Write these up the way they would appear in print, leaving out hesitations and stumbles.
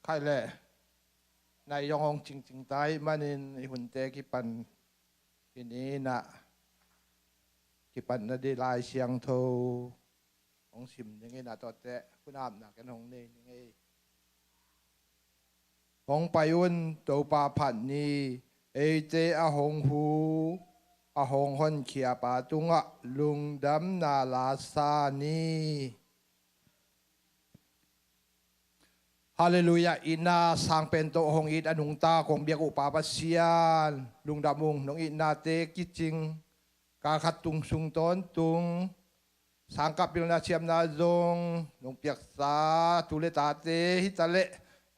ใครแหละนายยองจริงๆตายมันในหุ่นเตกิปันทีนี้นะกิปันนาดีลายเชียงโทของสิมยังไงนะต่อแต่คุณอาบหนักกันของนี่ยังไงของไปอุ่นตัวปลาผัดนี่เอเจอาหงหูอาหงหอนเขียปาตุงะลุงดำนาลาซานีฮาเลลูยาอินาสังเป็นโตหงอิดอนุงตาของเบียกอุปาปัสยานลุงดามุงน้องอินาเตกิจิงกาขัดตุงสุงต้นตุงสังกับปิลนาเชียมนาจงน้องเปียกสาตุเลตาเตฮิตาเล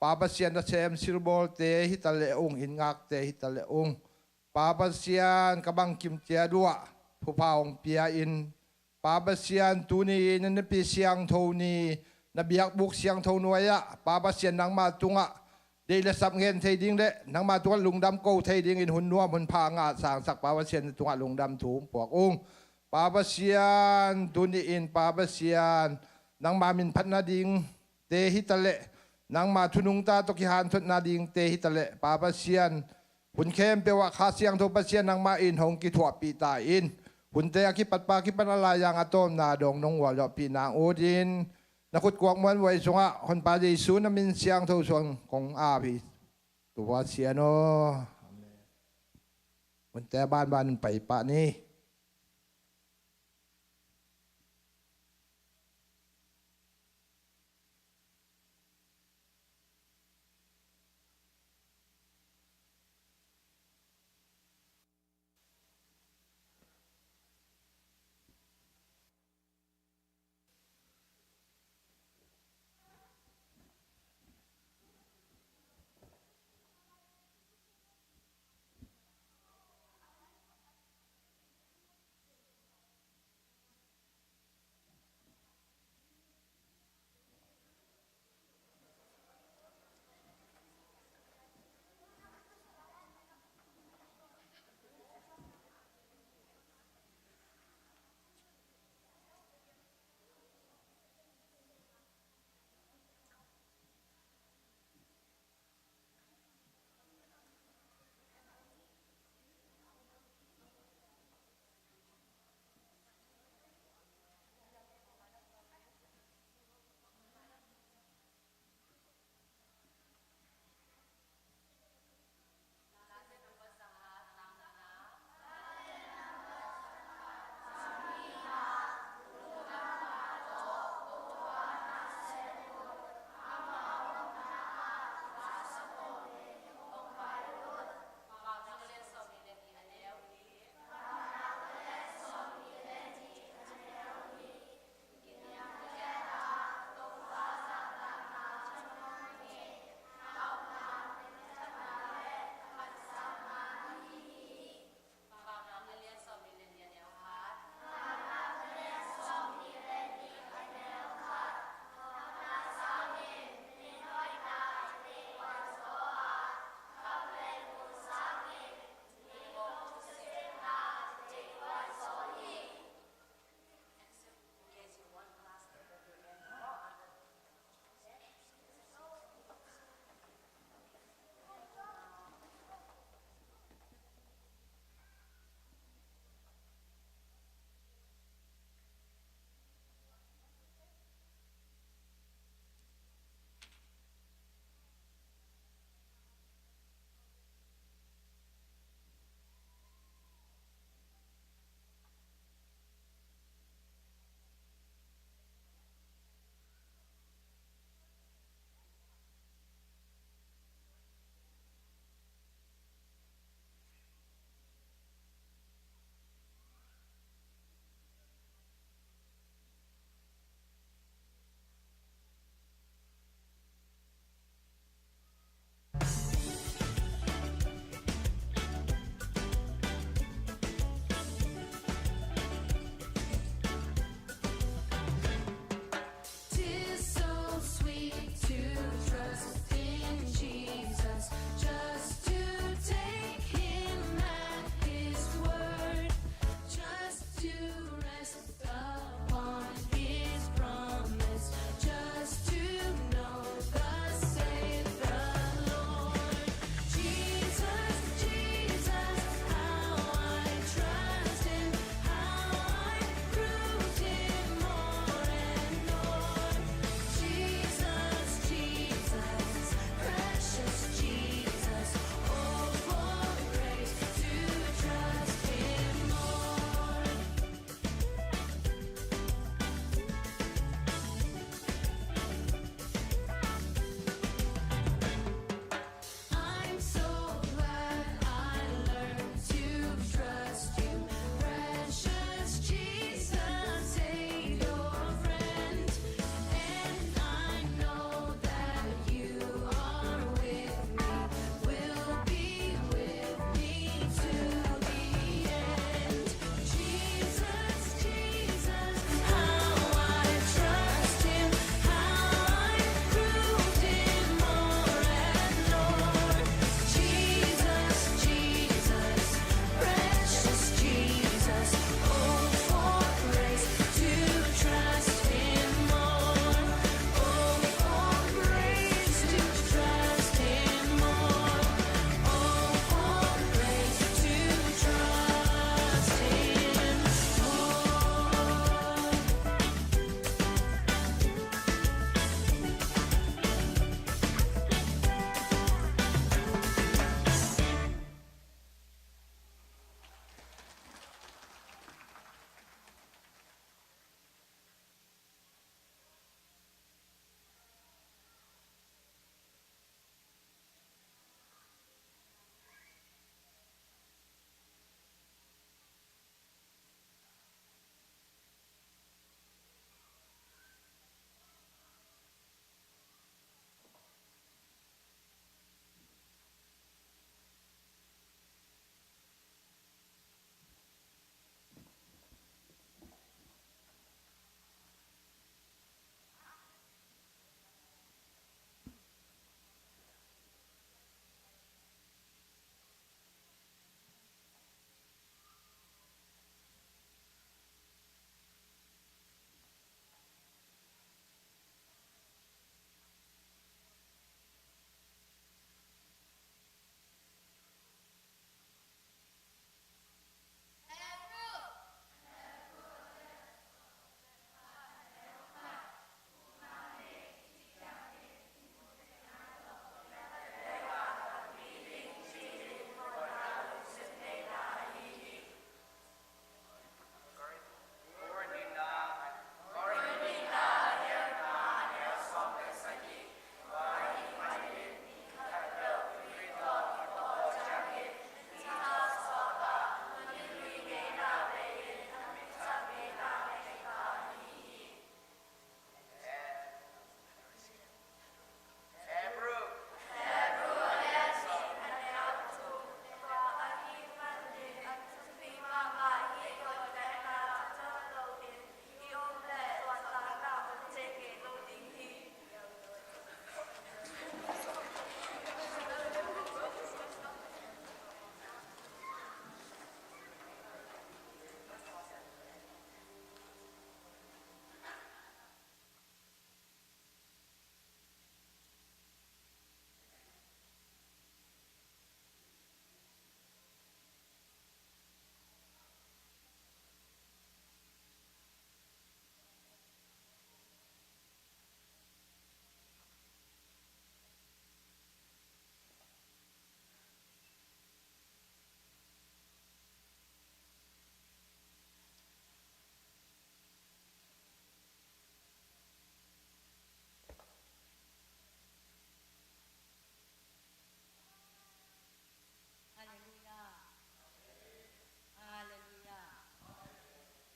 ปาปัสยานนาเชมซิลโบลเตฮิตาเลองอินงักเตฮิตาเลองปาปัสยานกบังกิมเจียดัวผู้พาองเปียอินปาปัสยานตูนีนันปีเสียงโทนีนบียักบุกเสียงโทนวยะปาปัสเซียนนางมาตุงะเดลสับเงินเทดิงเดนางมาตุงลุงดำโกเทดิงอินหุ่นนัวมันพางาสางสักปาปัสเซียนตุงะลุงดำถูงปวกองปาปัสเซียนตุนีอินปาปัสเซียนนางมามินพัฒนาดิงเตหิตะเลนางมาทุนุงตาตกิหานทุนาดิงเตหิตะเลปาปัสเซียนหุ่นเข้มเปว่าคาเสียงโทปัสเซียนนางมาอินหงกิถวปีตาอินหุ่นเตะคิปัดปาคิปันอะไรยังอะโตมนาดงนงหัวจอปีนางโอดินนักขุดกวางมันไว้สงะคนปาดีสูนมินเสียงเท่าสวงของอาพีตัวเสียโนคนแต่บ้านไปปะนี้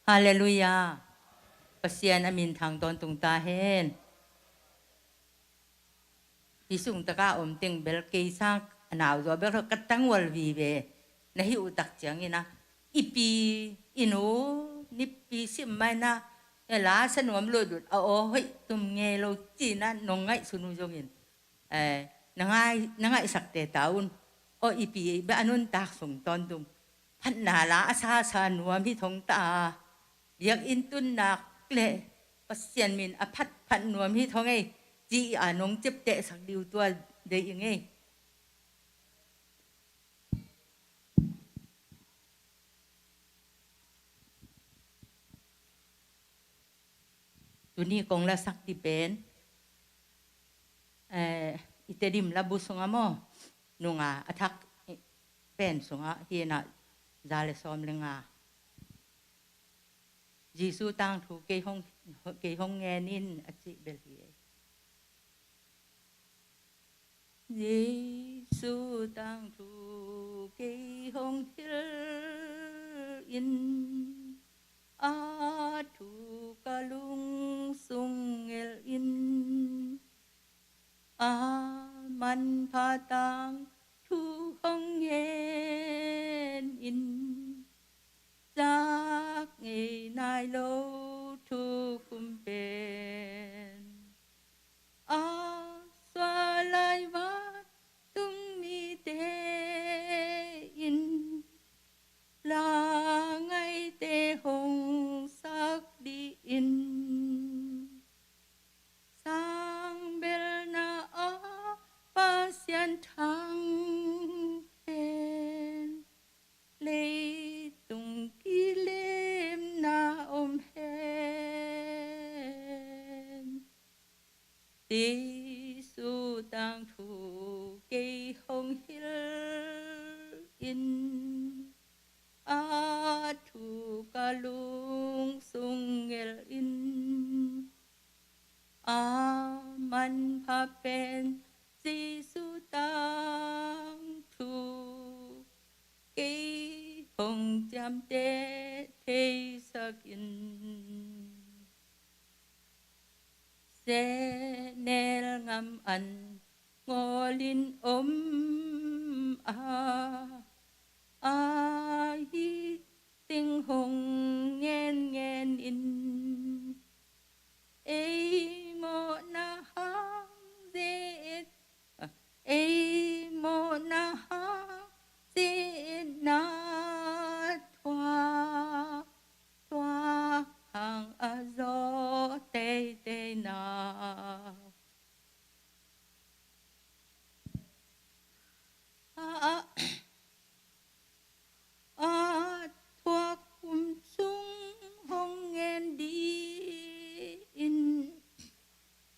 Hallelujah. Pasian amin thang ton tung ta hen. Isung taka ting bel kei sang nào rồi bel kat tang wal vi ve. Na hi utak chang ina. Ipi inu nipi sim mai na. La san wam lo dut. Hoi tum nghe lo chi na nong ngai sunu jongin. Nangai sakte taun. Ipi ba anun tak sung ton tum. Phat na la asa sa nuam hi thong ta. Việc in tun nạc lệ pasian min phat phat nuam hi thong ei ji nong chep te sak diu tua de ing ei tu ni kong la sak di pen itedim la bu sunga mo nunga athak pen sunga hi na zale som lenga Giêsu tang thu ke hong nghe nin achi bel hi Giêsu tang thu ke hong thil in thu kalung sung el in man pha tang thu hong nghe in giác ngày nay lâu thu cung bền xoa lai vát tung mi tê in là ngày tê hồng sắc đi in sang bel na pa sian thang hen lê tung ki lem na hen ti su tang thu cây hồng hil in thu kalung sung el in man pa pen ti su tang thu cây hồng chăm tê thế sắc in sẽ nel ngam ăn ngô linh hi tình hồng nghen nghen in mo na ha dễ mo na ha dễ na thoa thoa hàng gió tê tê na thoa kum sung hong nghen đi in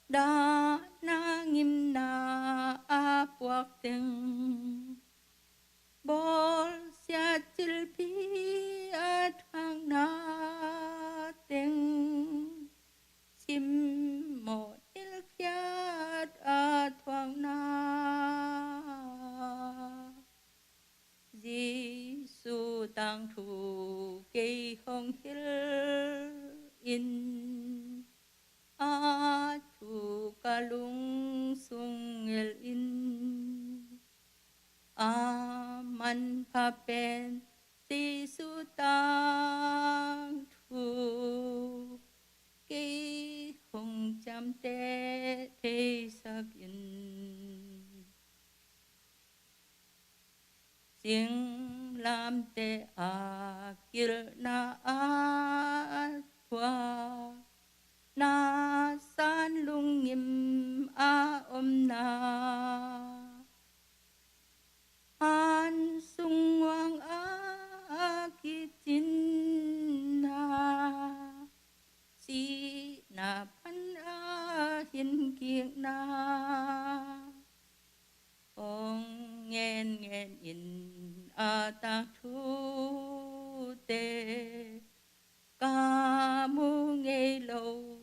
đa na ngim na puak tiếng bol sia chil pi thang na tiếng sim một il khiat thoang na Giêsu tang thu cây hồng hil in thu kalung sung el in man pa pen Giêsu tang thu cây hồng chăm tê thế sắc in tiếng làm tê kir na thoa na san lung ngim na an sung wang ki chin na si na pan hin kieng na ong nghen nghen in ta thu tê KapMung nghe lâu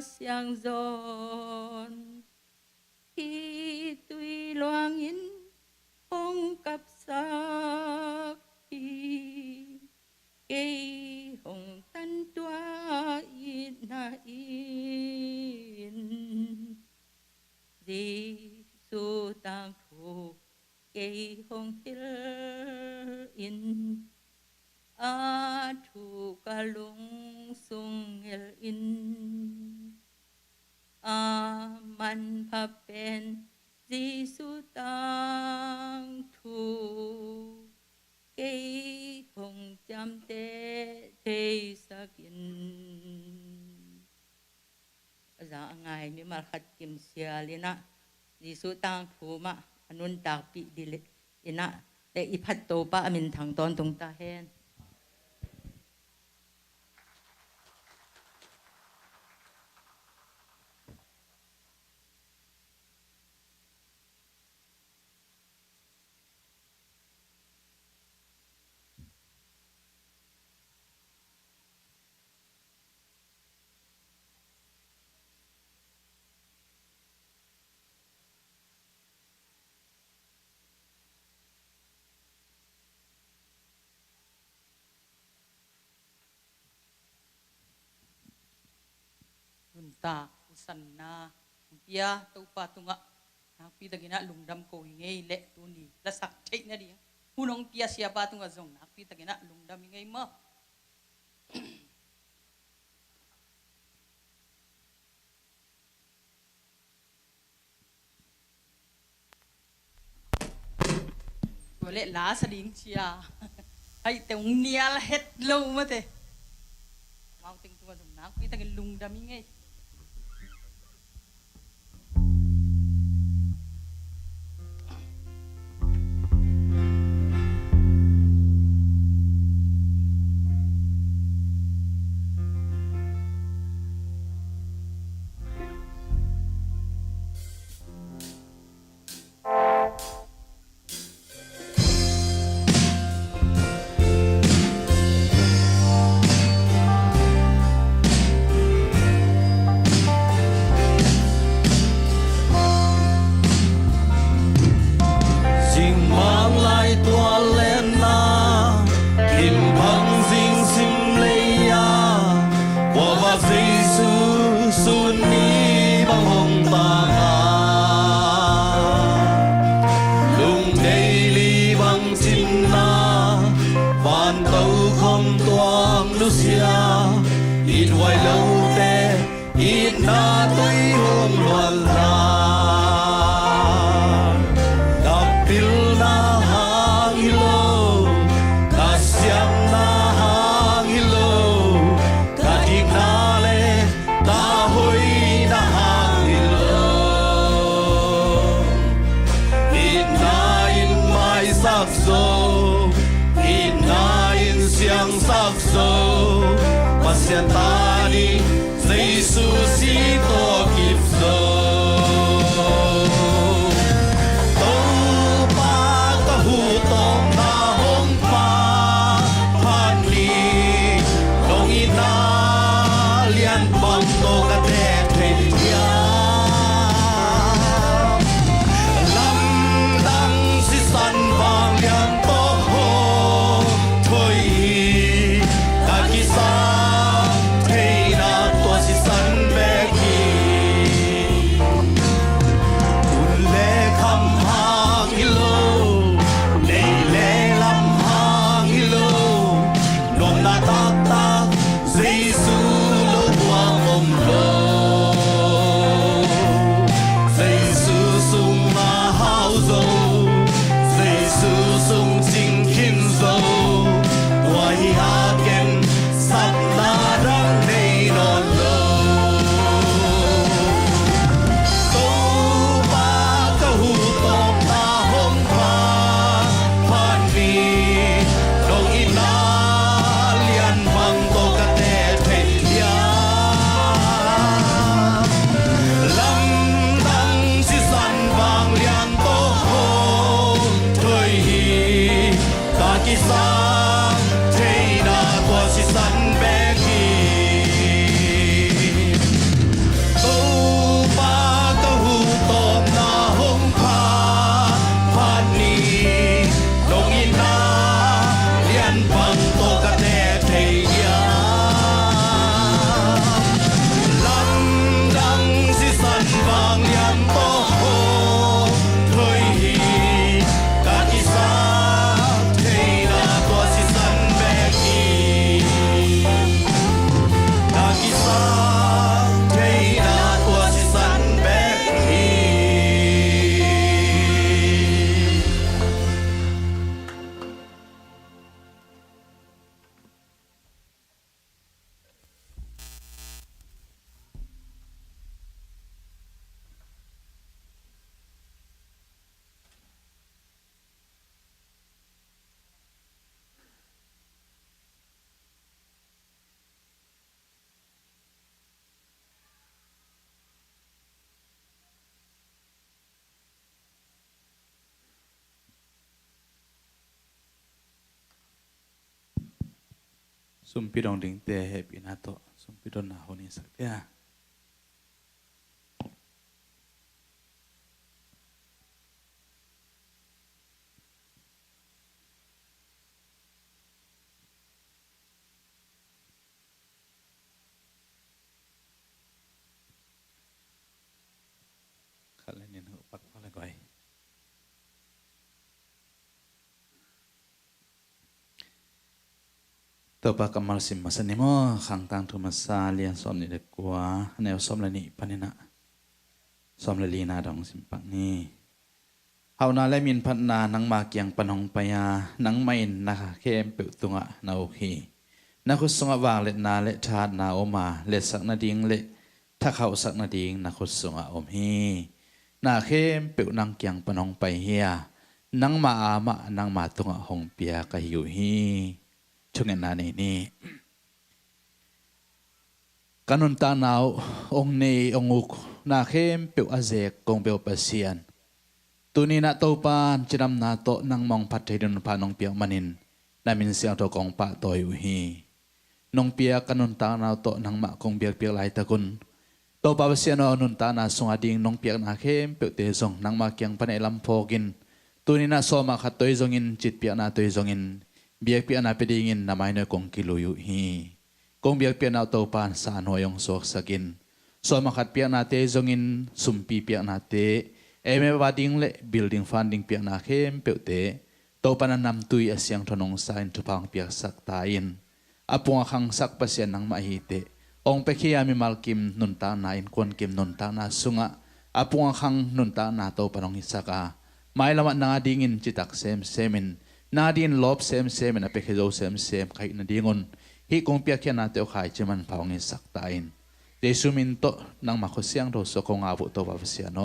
xiang giòn khi tuy loang in hong cặp sắc khi cây hồng tan lung sung el in man pha pen Giêsu tang thu cây hồng chăm tê thế sa kiến za ngai mi mar khat kim sia lina Giêsu tang thu ma anun tak pi dile ina te iphat to pa amin thang ton tung ta hen ta usan na pia to pa tunga na pi tagina lungdam ko ngei le tu ni la sak thei na dia hunong pia sia pa tunga zong na pi tagina lungdam ngei ma boleh la sading sia hai te ung nial het lo ma te mau ting tunga zong na pi tagin lungdam ngei Hãy subscribe cho kênh Ghiền Mì Gõ để không bỏ lỡ ซุ่มพี่ดองดิงเตะเฮปีนาโตซุ่มพี่ดอนนาโฮนี่สักเดียขันเล่นเนี่ยหัวปักอะไรก่อยตัวปากกำมัลสิมมาสนิโมขังตังทุมาซาเลียนซ้อมนี่เด็กกว่าแนวซ้อมเลยนี่ปนินะซ้อมเลยลีนาดองสิมปักนี่เฮานาและมินพัฒนานังมาเกียงปนองปยานังไม่นะคะเข้มเปิดตุงะนาโอเคนักขุดสงะวางเล็ดนาเล็ดชาดนาโอมาเล็ดสักนาดิงเล็ดถ้าเขาสักนาดิงนักขุดสงะอมฮีนาเข้มเปิดนังเกียงปนองไปเฮียนังมาอามะนังมาตุงะหงเปียกะหิวฮีช่วงนั้นนี่กันนุนตาหนาวองเนองอุกนาเข้มเปิดอาเจกกงเปิดปัสเซียนตัวนี้นาโตปานจะนำนาโตนังมองพัดให้ดินพานองเปียกมันินนามินเสียงตัวกองปะตัวอยู่ฮีนองเปียกกันนุนตาหนาวโตนังมะกงเปียกเปียกหลายตะกุนโตปาเสียนอนุนตาหนาสงอดิงนองเปียกนาเข้มเปิดเตจงนังมาเกียงพันเอลำโพกินตัวนี้นาโซมาขัดตัวจงินจิตเปียกนาตัวจงินเบียกเปียนาเปดิงินนาไม่เนกงกิลุยุฮีกงเบียกเปียนาโตปานสานหอยองสวกสกินโซมาขัดเปียกนาเตจงินสุมปีเปียกนาเตเอเมวาดิงเล่ building funding เปียกนาเข้มเปียกเตโตปนันนำตุยเสียงทนงสายทุพังเปียกสักตายินอปงขังสักเปเสียนังมาฮีเตองเปขี้ยามีมัลกิมนุนตานาอินควนกิมนุนตานาสุงะอปงขังนุนตานาโตปนงฮิสักาไม่ละมันนาดิงินจิตักเซมเซมินนาดินลบเซมเซมินอเปขี้โจเซมเซมใครนาดิงุนฮิกงเปียกเขียนาเตอขายจิมันพาวงิสักตายินเดซุมินโตนังมาขเสียงโตสกงอาบุโตปาเสียโน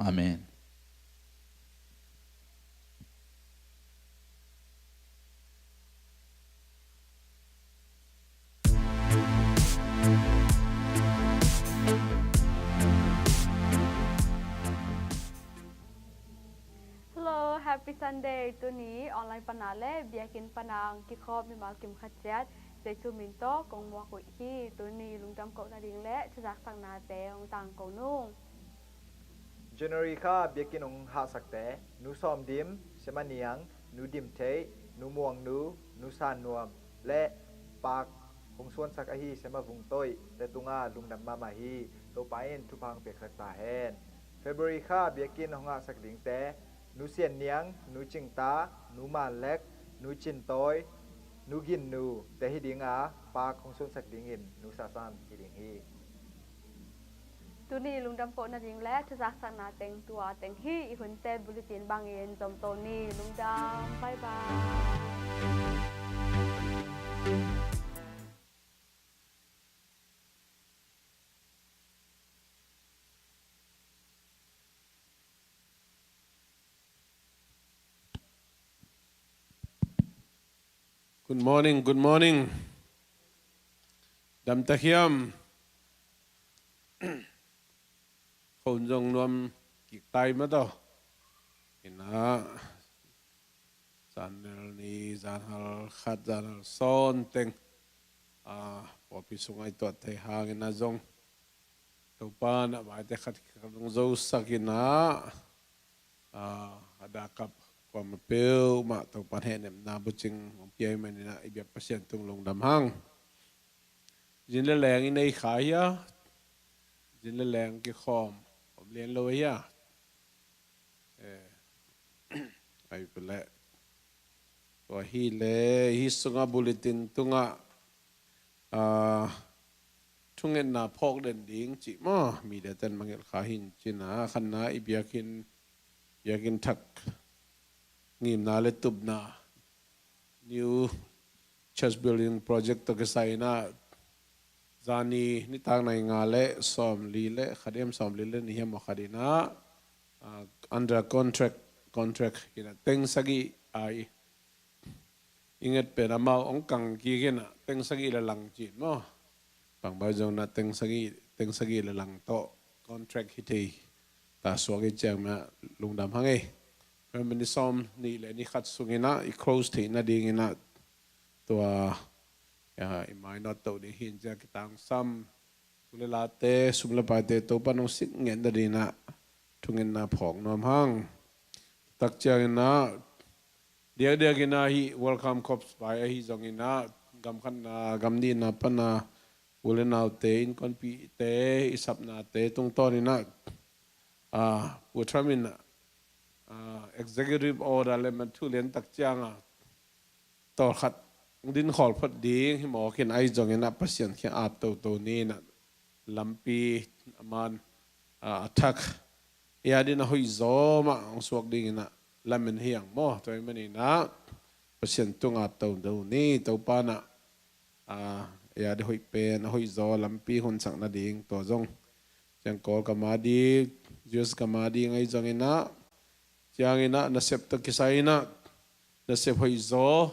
อาเมนHappy Sunday ตัวนี้ออนไลน์ปนาเล่เบียกินปนางกิคอบมีมากิมขัดแจ๊ดใจซูมินโตกงมัวกุยฮีตัวนี้ลุงจำเกาะนาดิงและจะจากสังนาเตงต่างเกานุ่ง January ค่ะเบียกินองหาสักแต่นูซ้อมดิมเสมานียงนูดิมเทนูม่วงนูซานนวมและปากคงส่วนสักอหีเสมาวุงต้อยแต่ตุงาลุงดำมาฮีตัวไปเอ็นทุพังเปียกสักตาแฮน February ค่ะเบียกินองหาสักดิงแต่นูเสียนเนียงนูจิงตานูมานเล็กนูจินโตยนูกินนูแต่ฮิดิงอาปากของส่วนสักดิงอินนูซาซานฮิดิงฮีตัวนี้ลุงดำโปนาดิงและจะจากสังนาเต็งตัวเต็งฮีอีคนเต้บุริตินบางเอ็นจอมโตนี่ลุงดำบายบาย Good morning, good morning. Dam tahiam. Khôn dòng nuông kịch tay mà đâu. Ina zanel ni zanhal khat zanhal son teng. Popi sungai tuat teh hang ina zong. Tupa na mai teh khat kadung zau sakina. Ada kapความเปรี้ยวมาตัวปันแห่เนี่ยนาบุจิงของเปียมันนี่นะไอเบียเปอร์เซ็นต์ตรงลงดำห้างจินแรงในขายะจินแรงกี่คอมผมเรียนเลยอะไอเป็นแหละตัวฮีเล่ฮิสุงาบุลิตินตุงะทุ่งเงินนาพอกเด่นดิ้งจิมามีเดตันมังเกลขาหินจินะขันนาไอเบียกินทักงิมนาเลตุบนา new church building project ตัวกษัยนะจานีนิทางในงานเล่สอมลีเล่ขัดเอ็มสอมลีเล่นี่เฮียมขัดนะ under contract กินะเต็งสกีไออิงเงินเป็นมาองกังกีกินะเต็งสกีละหลังจีนมั้งบางใบจงนะเต็งสกีละหลังโต contract ฮิตที่ตาสวกิจงมาลุงดำฮังเอมันนี่ซ้อมนี่เลยนี่ขัดสุงินะอี close ที่นาดีงินะตัว imai not to ding hin ja kitang sam sulelate sumlapate to panong sik ngen da dina tungin na phok nom hang tak na dia gina hi welcome cops by hi zongina gam khan na gam ni na pana ulenau te in kon pi te isap na te tung to ni na putramin executive order le man thu len tak changa to khat din khol phat ding hi mo kin ai zongina pasien khe ap to ni na lampi aman attack ya din hoi zo ma ang suak ding na lamen hiang mo toy mani na pasien tung ap to do ni to pa na ya de hoi pen hoi zo lampi hun sang na ding to zong chang kol kamadi just kamadi ngai zongina chang ina na sep to kisaina na sep hoi zo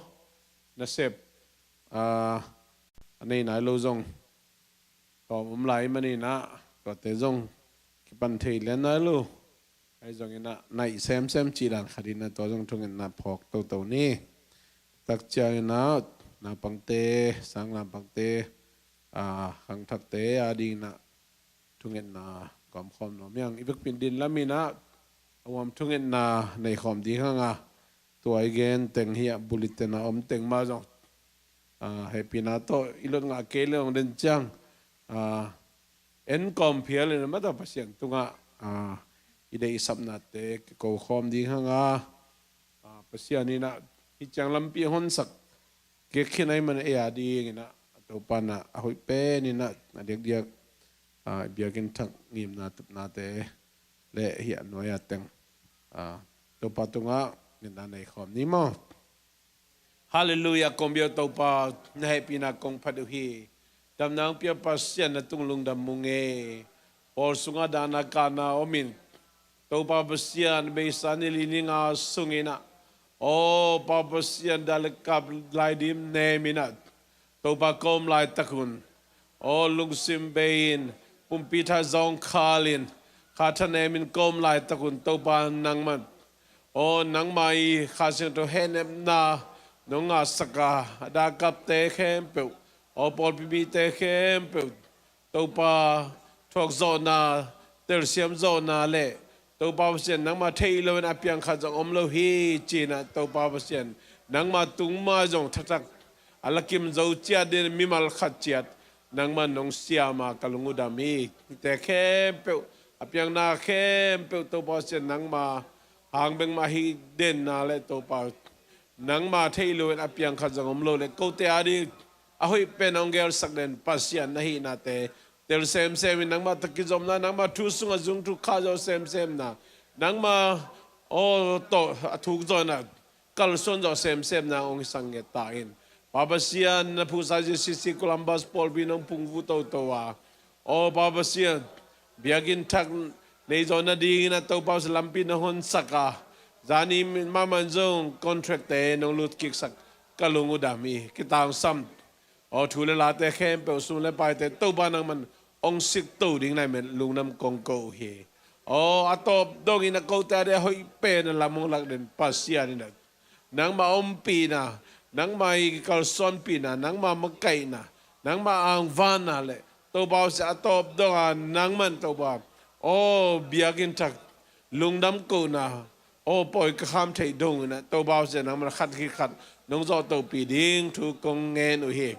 na sep anei na lo zong to lai mani na to te zong ki pan thei len na lo ai zong ina nai sem chi dan khadina to zong thung na phok to ni tak cha na na pangte sang lam pangte khang thak te ading na thung na kom khom no myang ibek pin din lamina awam thung na nei khom di hanga to again teng hi bulletin na om teng ma zong happy na to ilon nga kele ong den chang en kom phial le ma ta pasien tunga ide isap na te ko khom di hanga pasian ni na hi chang lampi hon sak ke khinai man e adi ngina to pana hoi pe ni na adek dia biakin thak ngim na tup na te le hi anoya teng to patunga ni na nei khom ni mo hallelujah kombio to pa na happy na kong phadu hi dam nang pia pasien na tunglung dam munge or sunga dana kana omin to pa pasien be sanili ninga sungina o pa pasien dal kap lai dim ne minat to pa kom lai takun o lung sim bein pumpita zong khalin khatane min kom lai takun to pa nang man o nang mai khasen to henem na nonga saka da kap te khem pe o pol pi te khem pe to pa thok zona ter siam zona le to pa pasien nang ma thei lo na piang kha jong om lo hi china to pa pasien nang ma tung ma jong thak alakim zo chia de mimal khat chiat nang ma nong sia ma kalungu da mi te khem pe apiang na khem pe to pa pasien nang ma hang beng ma hi den na le to pa nang ma thei lo na piang kha jong om lo le ko te ari a hoi pen ong gel sak den pasian na hi na te tel sem nang ma takizom na nang ma thu sunga zung thu kha jo sem na nang ma o to thuk zo na kal son jo sem na ong sang nge ta in babasian na phu sa zcccolumbus pol binong pungvu to wa o babasian biagin thak nei zo na ding na to paus lampi na hon saka zani maman zong contract te nong lut kik sak kalungu dami kitang sam o thule la te khem pe sun le pai te to ba nang man ong sik to ding nai men lung nam kong ko he o atop dong ina ko ta de hoi pe na lamong lak den pasia ni nang ma om pi na nang mai kal son pi na nang ma makai na nang ma ang van na le to ba sa atop dong nang man to ba o biagin tak lung nam ko na o poi ka kham thei dong na to ba sa nang ma khat ki khat nong zo to pi ding thu kong ngen u he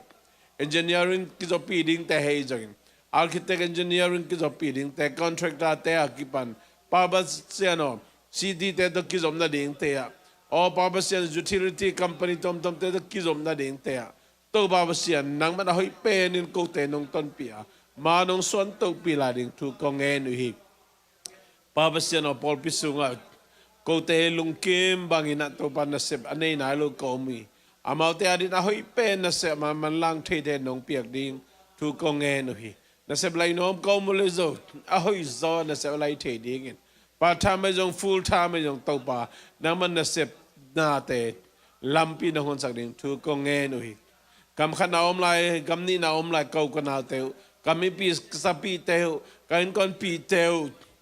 engineering ki zo pi ding te hei jong architect engineering ki zo pi ding te contractor te akipan pabasiano cd te to ki zom na ding te ya o pabasian utility company tom te to ki zom na ding te ya to pabasian nang ma hoi pe nin ko te nong ton pia ma nong son to pi la ding thu kong ngen u hi pabasiano pol pisunga ko te lung kim bangina to pa na sep anei na lo ko mi amau te adin a hoi pe na se man lang the de nong piak ding thu kong ngen u hi na sep lai nom ko mo le zo a hoi zo na sep lai the ding part time jong full time jong to pa na man na sep na te lampi na hon sak ding thu kong ngen u hi kam khana om lai kam ni na om lai ko ko na te kam mi pi sa pi te kan kon pi te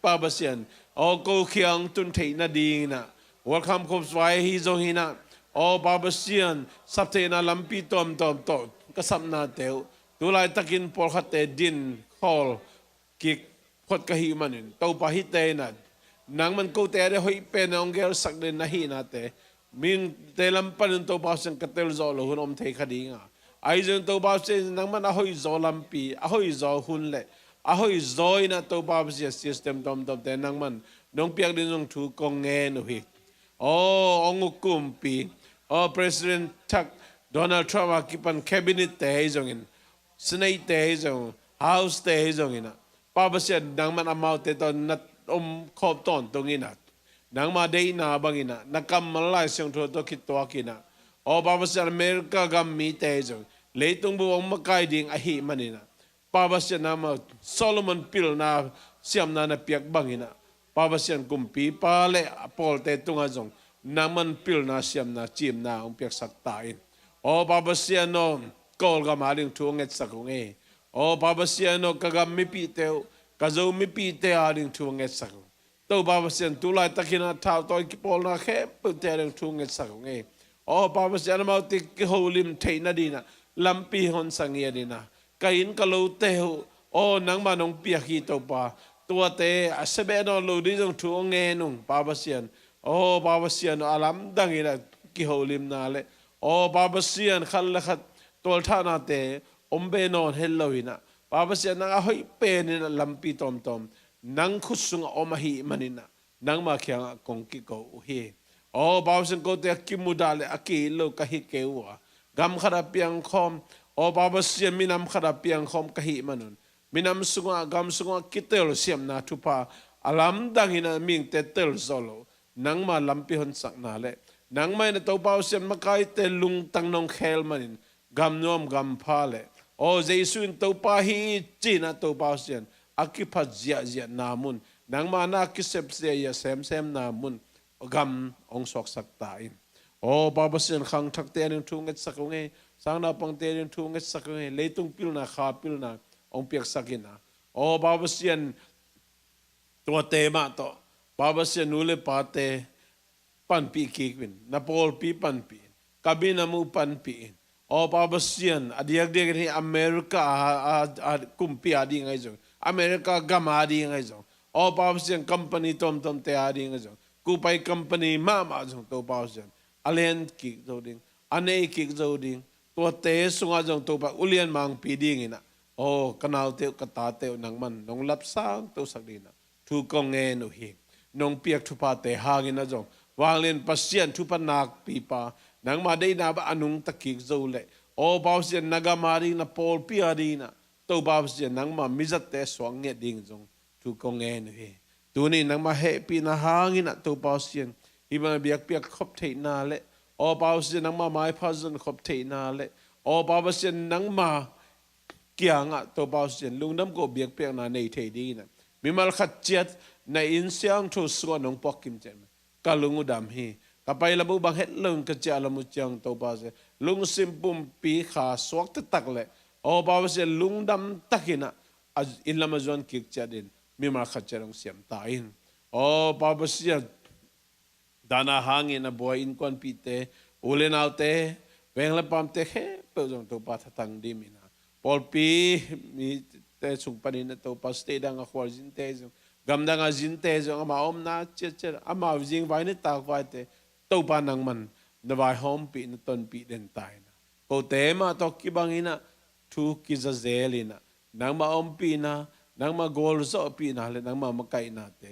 pa basian o ko khiang tun thei na ding na welcome comes why hi zo hi na o babasian sapte na lampi tom to กษับนาเตวตัวลายตะกินปอลขัดเตดินคอลกิกพดกะหิมันินตัวปะหิเตนัดนางมันกูเตะได้หอยเป็นองเกลสักเดนนาหินาเตมินเตลัมปันตัวบาสังกเตลโซลหุ่นอมเทคดีงาไอจนตัวบาสังนางมันหอยโซลัมปีหอยโซหุ่นเล่หอยโซยนะตัวบาสังซิสเต็มตอมตอมแต่นางมันน้องเปียกดินน้องถูกกงเงินหิโอ้องกุมปีโอ้ President ทักโดนัลด์ทรัมป์กิปันแคบิเนตเตะจงอินสเนตเตะจงเฮาส์เตะจงอินะป้าบเสียนางมันอามาเตตอนนัดขอบตอนตรงอินะนางมาเดย์นาบังอินะนักกำมันไล่เสียงโทรตัวคิดตัวกินะโอ้ป้าบเสียนอเมริกากำมีเตะจงเลยตรงบุวงมาไกดิ่งอหิมันอินะป้าบเสียนนามาโซโลมอนพิลนาเสียมนาเปียกบังอินะป้าบเสียนกุมปีป้าเล่ปอลเตตุงอาจงนามันพิลนาเสียมนาจิมนาองเปียกสักตายโอ้ป้าบเสียนโนกอลกามาลิงทวงเงสักงเอโอ้ป้าบเสียนโนกากามิปีเตวกาโจมิปีเตอาลิงทวงเงสักตัวป้าบเสียนตุลายตะกินาท้าวตัวกิปอลนาแค่ปุเตลิงทวงเงสักงเอโอ้ป้าบเสียนมาติกโฮลิมเทนาดีนะลัมปีฮอนสังเงียดีนะกาอินกะโลเตวโอ้นังมานงเปียกีตัวป้าตัวเตอเสเบนอลูดิจงทวงเงนุงป้าบเสียนโอ้ป้าบเสียนอาลัมดังอินะกิโฮลิมนาเลโอ้ป้าบเสียนขันละขัดตัวท่านาเตอมเบนอนเฮลโลวินะป้าบเสียนนังหอยเป็นนะลัมปีตอมตอมนังคุสุงอมหิมันินะนังมาเขียงกงกิโกอุเฮโอ้ป้าบเสียนโกเตกิมุดาเลอากิโลกะฮิเกวะกำขดาเปียงคอมโอ้ป้าบเสียนมินำขดาเปียงคอมกะฮิมันุนมินำสุงกำสุงกิเตลเสียมนาทุปาอลัมดังหินะมิงเตเตลโซโลนังมาลัมปีหนสักนาเลนังไม่นะตัวป้าบเสียนมาไกเตลุงตังนองเขลมันินกำนวมกำพาเลโอ้เจสุนตัวป้าฮีจีนะตัวป้าเสียนอากิพัดเจียเจียนามุนนังมานาคิเซปเสียเซมเซมนามุนกำองศอกสักตายโอ้ป้าเสียนขังทักเตียนทุ่งเงสักงเงสังนาปังเตียนทุ่งเงสักงเงเลยตุงพิลนาขาพิลนาองเปียกสักินะโอ้ป้าเสียนตัวเตมาโตป้าเสียนนูเลปาเตปันปีกิกวินนาโปลปีปันปีกาบินามูปันปีโอ้ป้าบเสียนอดีตเด็กที่อเมริกากุมปีอดีไงจ๊ะอเมริกากำอดีไงจ๊ะโอ้ป้าบเสียนคอมพานีตอมตอมเตอดีไงจ๊ะกูไปคอมพานีมาจ๊ะตัวป้าบเสียนอเลนกิกโจดิงอันนี้กิกโจดิงตัวเตะสุงอาจ๊ะตัวป้าอุเลียนมังปีดีไงนะโอ้กันเอาเตวกตาเตวนังมันน้องรับสร้างตัวสักดีนะถูกกงเงินอุหิน้องเปียกทุพาเตหากินนะจ๊ะวางเล่นปัสเซียนทุพนักปีปานังมาได้นาบานุงตะกิกโจเลโอ้บ่าวเสียนนักมารีนะปอลปีอารีนะตัวบ่าวเสียนนังมามิจัดเตสวงเงดิ่งจงทุกกงเงินเฮตัวนี้นังมาเฮปีนะหางินะตัวบ่าวเสียนฮิบันเบียกเปียกขบเทนาเลโอ้บ่าวเสียนนังมาไม้พาซันขบเทนาเลโอ้บ่าวเสียนนังมาเกี่ยงอ่ะตัวบ่าวเสียนลุงน้ำก็เบียกเปียกนาในเทดีนะมีมาขัดเจ็ดในอินเสียงทุสวนน้องปอกกิมเจมกาลุงอุดามเฮkapay labu bang het lung kacha alamu chang to ba se lung simpum pi kha swak tak le o ba se lung dam takina in lamazon kik cha din mi ma khacharong siam ta in o ba se dana hangin na boy in kon pi te ulen autte weng la pam te he pe jong to pa tang di mina pol pi mi te sung panin to pa ste dang a khwal jin te jong gam dang a jin te jong ma om na che che ama jing vai ni tak vai teตัวปานังมันนวายหอมปีนต้นปีเดินตายนะโกเตมาตอกกิบังอินะทุกิจะเซลินะนางมาอมปีนะนางมาโกลโซปีนะเลยนางมาไกนะเต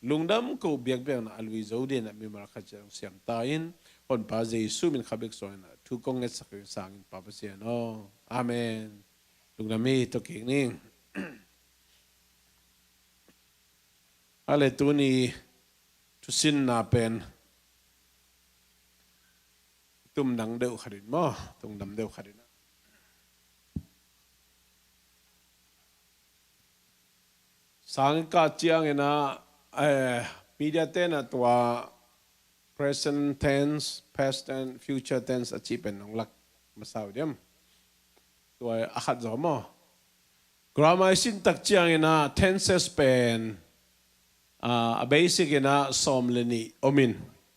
ลุงดำกูเบียกเบียงนะอลวิโซเดนะมีมาขัดเจริญเสียงตายนคนพาเจสุมินขับเบกโซนะทุกงเงสักสังปาปเสียนออาเมนลุงดำมีตัวเก่งนิ่งอะไรตัวนี้ทุสินนาเป็นตุ้มนังเดียวขัดินมั้งตุ้มดำเดียวขัดินสังกัดเจียงนะมีเดียเตนะตัว present tense past and future tense อาชีพเป็นองค์หลักมาสาวเดียมตัวอาขัดจอมอ่ะ grammar สินตักเจียงนะ tenses เป็นbasic นะสมเลนีอมิน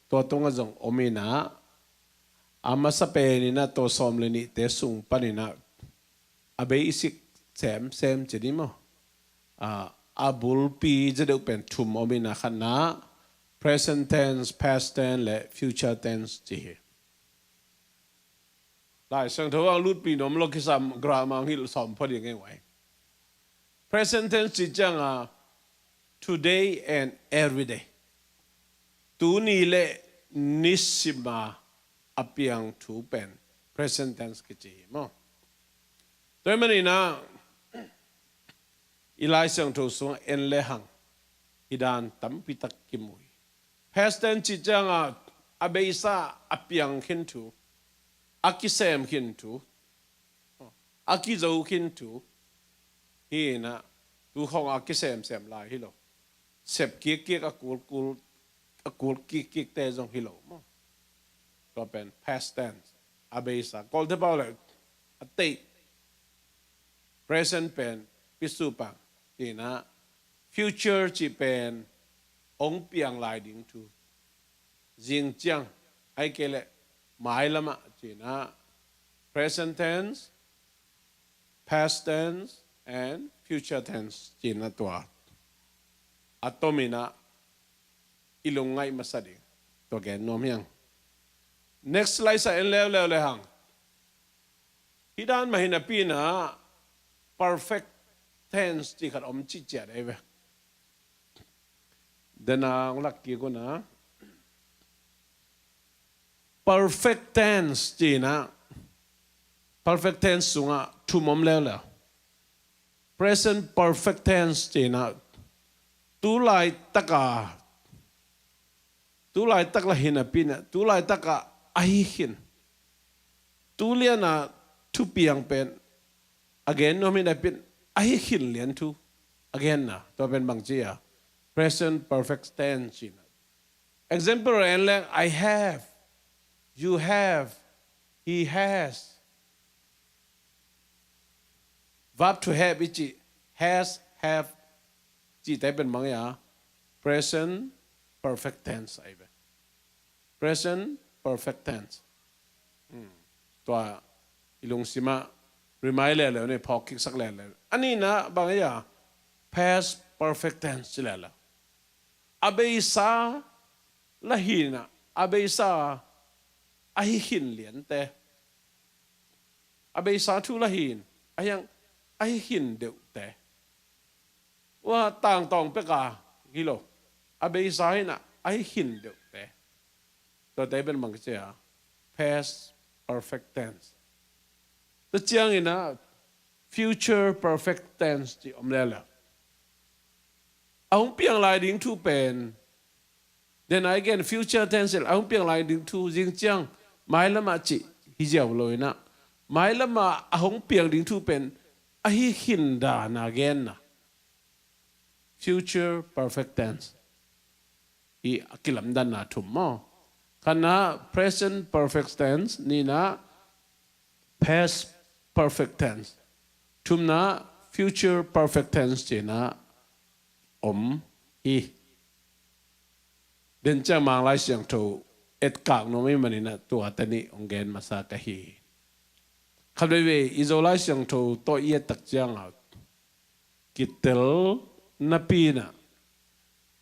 ตัวตรงกับจงอมินนะอามาสเปนินะตัวสมเลนิเตสุงปนินะ a basic sem chỉ đi mà a bul piจะđượcเป็นทุมอมินาขณะ present tense past tense และ future tense จีหลายสังเทว่าลุดปีนมโลกิสามกรามังฮิลสอมพอดีไงไว้ present tense จีจังtoday and every day ตูนี่แหละนิสิมาอภิยังถูเป็น present tense กิจีมั้งโดยมันนี่นะอีไลสังทูสงเอ็นเลหังฮิดานตัมปิตักกิมุย past tense จีจังอเบยซาอภิยังขินทูอากิเซมขินทูอากิโจขินทูฮีนะดูของอากิเซมลายฮิโลเสพเกียกกูลกิกเตจงฮิโลมั้งก็เป็น past tense อเบยซากอลเทบาเลยอติ present เป็นพิสูปังฮีนะ future จีเป็นองเปียงลายดิ่งทูจิงจังไอเกลหมายละมาจีนะ present tense past tense and future tense จีนะตัวอัตโตมินะอิลงไงมาสดิตัวแกนนมยัง next slide sa en lew le hang hidan mahina pina perfect tense จีขัดอมจีเจได้เว้เดนางลักกี้ก็นะ perfect tense จีนะ perfect tense สุงะทุ่มอมแล้ว present perfect tense จีนะตูไลตะกาละหินะปีนะตูไลตะกาไอหินตูเลียนะทุเปียงเป็น again โนมินะเป็นไอหินเลียนทู again นะตัวเป็นบางจีอะ present perfect tense จีนะ example เอ็นแรง I have you have he has verb to have อีจี has have จีแต่เป็นบางอย่าง present perfect tense ไอ้เบ้ present perfect tense ตัวอิลุงสิมาremind เลยเนี่ยพอคิดสักแล้วอันนี้นะบางอย่าง past perfect tense จีแล้วอาเบยซาละหินนะอาเบยซาไอหินเหรียญแต่อาเบยซาทุละหินไอยังไอหินเดียวแต่ว่าต่างตองเปกากิโลอาเบยซาให้นะไอหินเดียวแต่ตัวแต่เป็นบางเจ้า past perfect tense ตัวเจียงนี่นะ future perfect tense ที่อมแล้วเอาเปียงลายดิ้งทูเป็น then again future tense เอาเปียงลายดิ้งทูจริงจังไม่ละมาจิฮิเจียวเลยนะไม่ละมาเอาเปียงดิ้งทูเป็นไอหินดานา again นะ future perfect tense อีกิลัมดันนาถุมมอขณะ present perfect tense นี่นะ past perfect tense ถุมนะ future perfect tense จีนะอมอีเดินจะมาไล่เสียงถูเอ็ดกากโนไม่มันนี่นะตัวตนี้องเกนมาสากะฮีคำเดียวอิโซไล่เสียงถูตัวเอียตักเจียงเอากิตเตลนับปีนะ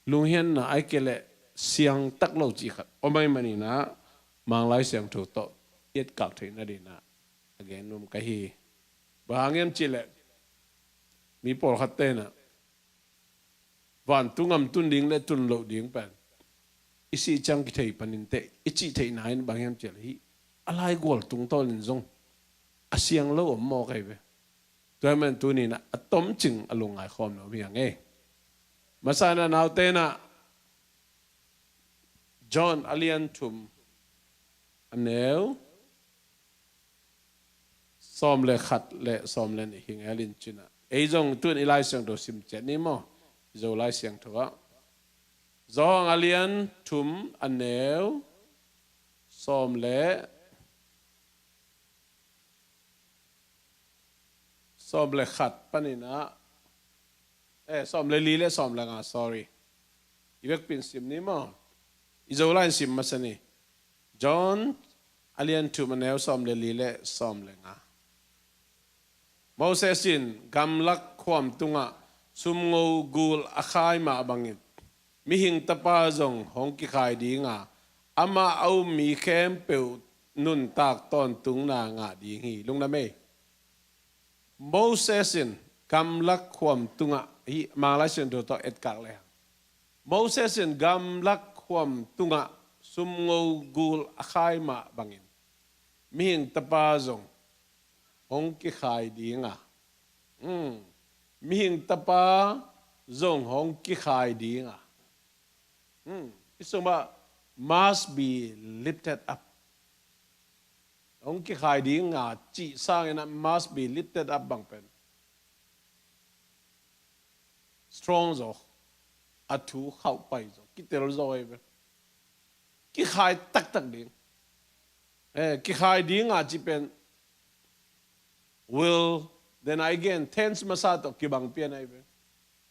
ลุงเฮียนนะไอเกลเสียงตักโลจีครับโอไม่มันนี่นะมาไล่เสียงถูตัวเอ็ดกากถึงนั่นดีนะอเกนนุมกะฮีบางเงี้ยจิเลมีปอลขัดเต้นะวันตุงตุนดิ้งและตุนโลดิ้งเป็นอิสิจังกิเทยปันินเตอิจิเทยนายบางอย่างเจริญอะไรกอลตุงตอลินซงอาเซียงโลอมมอกไอเวตัวมันตัวนี้นะต้มจึงอลงไอคอมเนาะเพียงเอมาสานะนาวเตนะจอห์นอเลียนทุมอันเนวซ้อมเลขัดและซ้อมเลนหิงเอลินจินะไอจงตัวนี้ไล่เสียงตัวซิมเจนี่มั้งจะไล่เสียงตัวจอห์นอเลียนทุมอันเนวซ้อมเลซ้อมเลขัดปนินะซ้อมเลลีเลซ้อมเลงา sorry อีเวกเป็นซิมนี่มั้งอีจะไล่ซิมมาสนี่จอห์นอเลียนทุมอันเนวซ้อมเลลีเลซ้อมเลงา มอเสสินกำลักความตุงะซุมงูกูลอาคายมาบังอิดมิหิงตะปาจงหงกิขายดีงาอามาเอามีเข้มเปียวนุนตากตอนตุงนางาดีงีลุงนะเมมอเสสินกำลักความตุงะฮีมาลาเชนดูต่อเอ็ดกักเลยมอเสสินกำลักความตุงะซุมงูกูลอาคายมาบังอิดมิหิงตะปาจงหงกิขายดีงามิหิงตะปาจงหงกิขายดีงาอิสมา must be lifted up หงกิขายดีงาจีสร้างนะ must be lifted up บางเป็น strong จ้ะอัดถูเข้าไปจ้ะกิเตลจ้อยไปกิขายตักดีกิขายดีงาจีเป็น will then again tense masato kibang pian ai be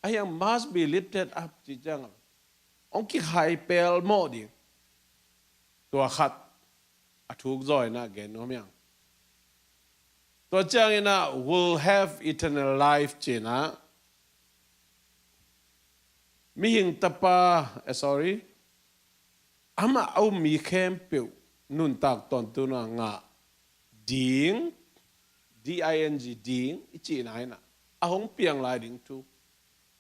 ayang must be lifted up chi chang ong ki khai pel mo di tua khat athuk zoi na gen no myang to chang ina will have eternal life chi na mi hing tapa sorry ama au mi khem pe nun tak ton tu na nga ding ding ding ichi nai na ahong piang lai ding tu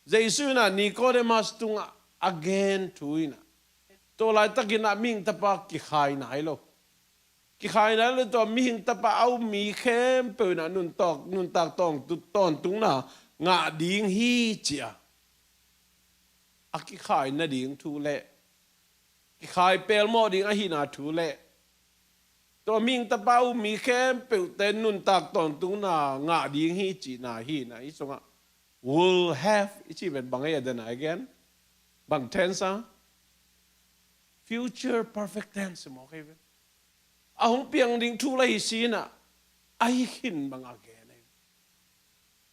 jesu na nicodemus tunga again tuina to lai takina ming tapa ki khai nai lo ki khai nai lo to ming tapa au mi khem pe na nun tak tong tu ton tung na nga ding hi chia aki khai na ding tu le ki khai pel mo ding a hi na tu leตัวมิงตะเป้ามีแค่เปิวเต้นนุนตากตอนตุงนางาดีฮีจีนาฮีนะอีสงะ will have อีชีเป็นบางอย่างเดิน again บาง tense future perfect tense มองให้เป็นเอาหงเปียงดิ่งทุไรสีน่ะไอหินบาง again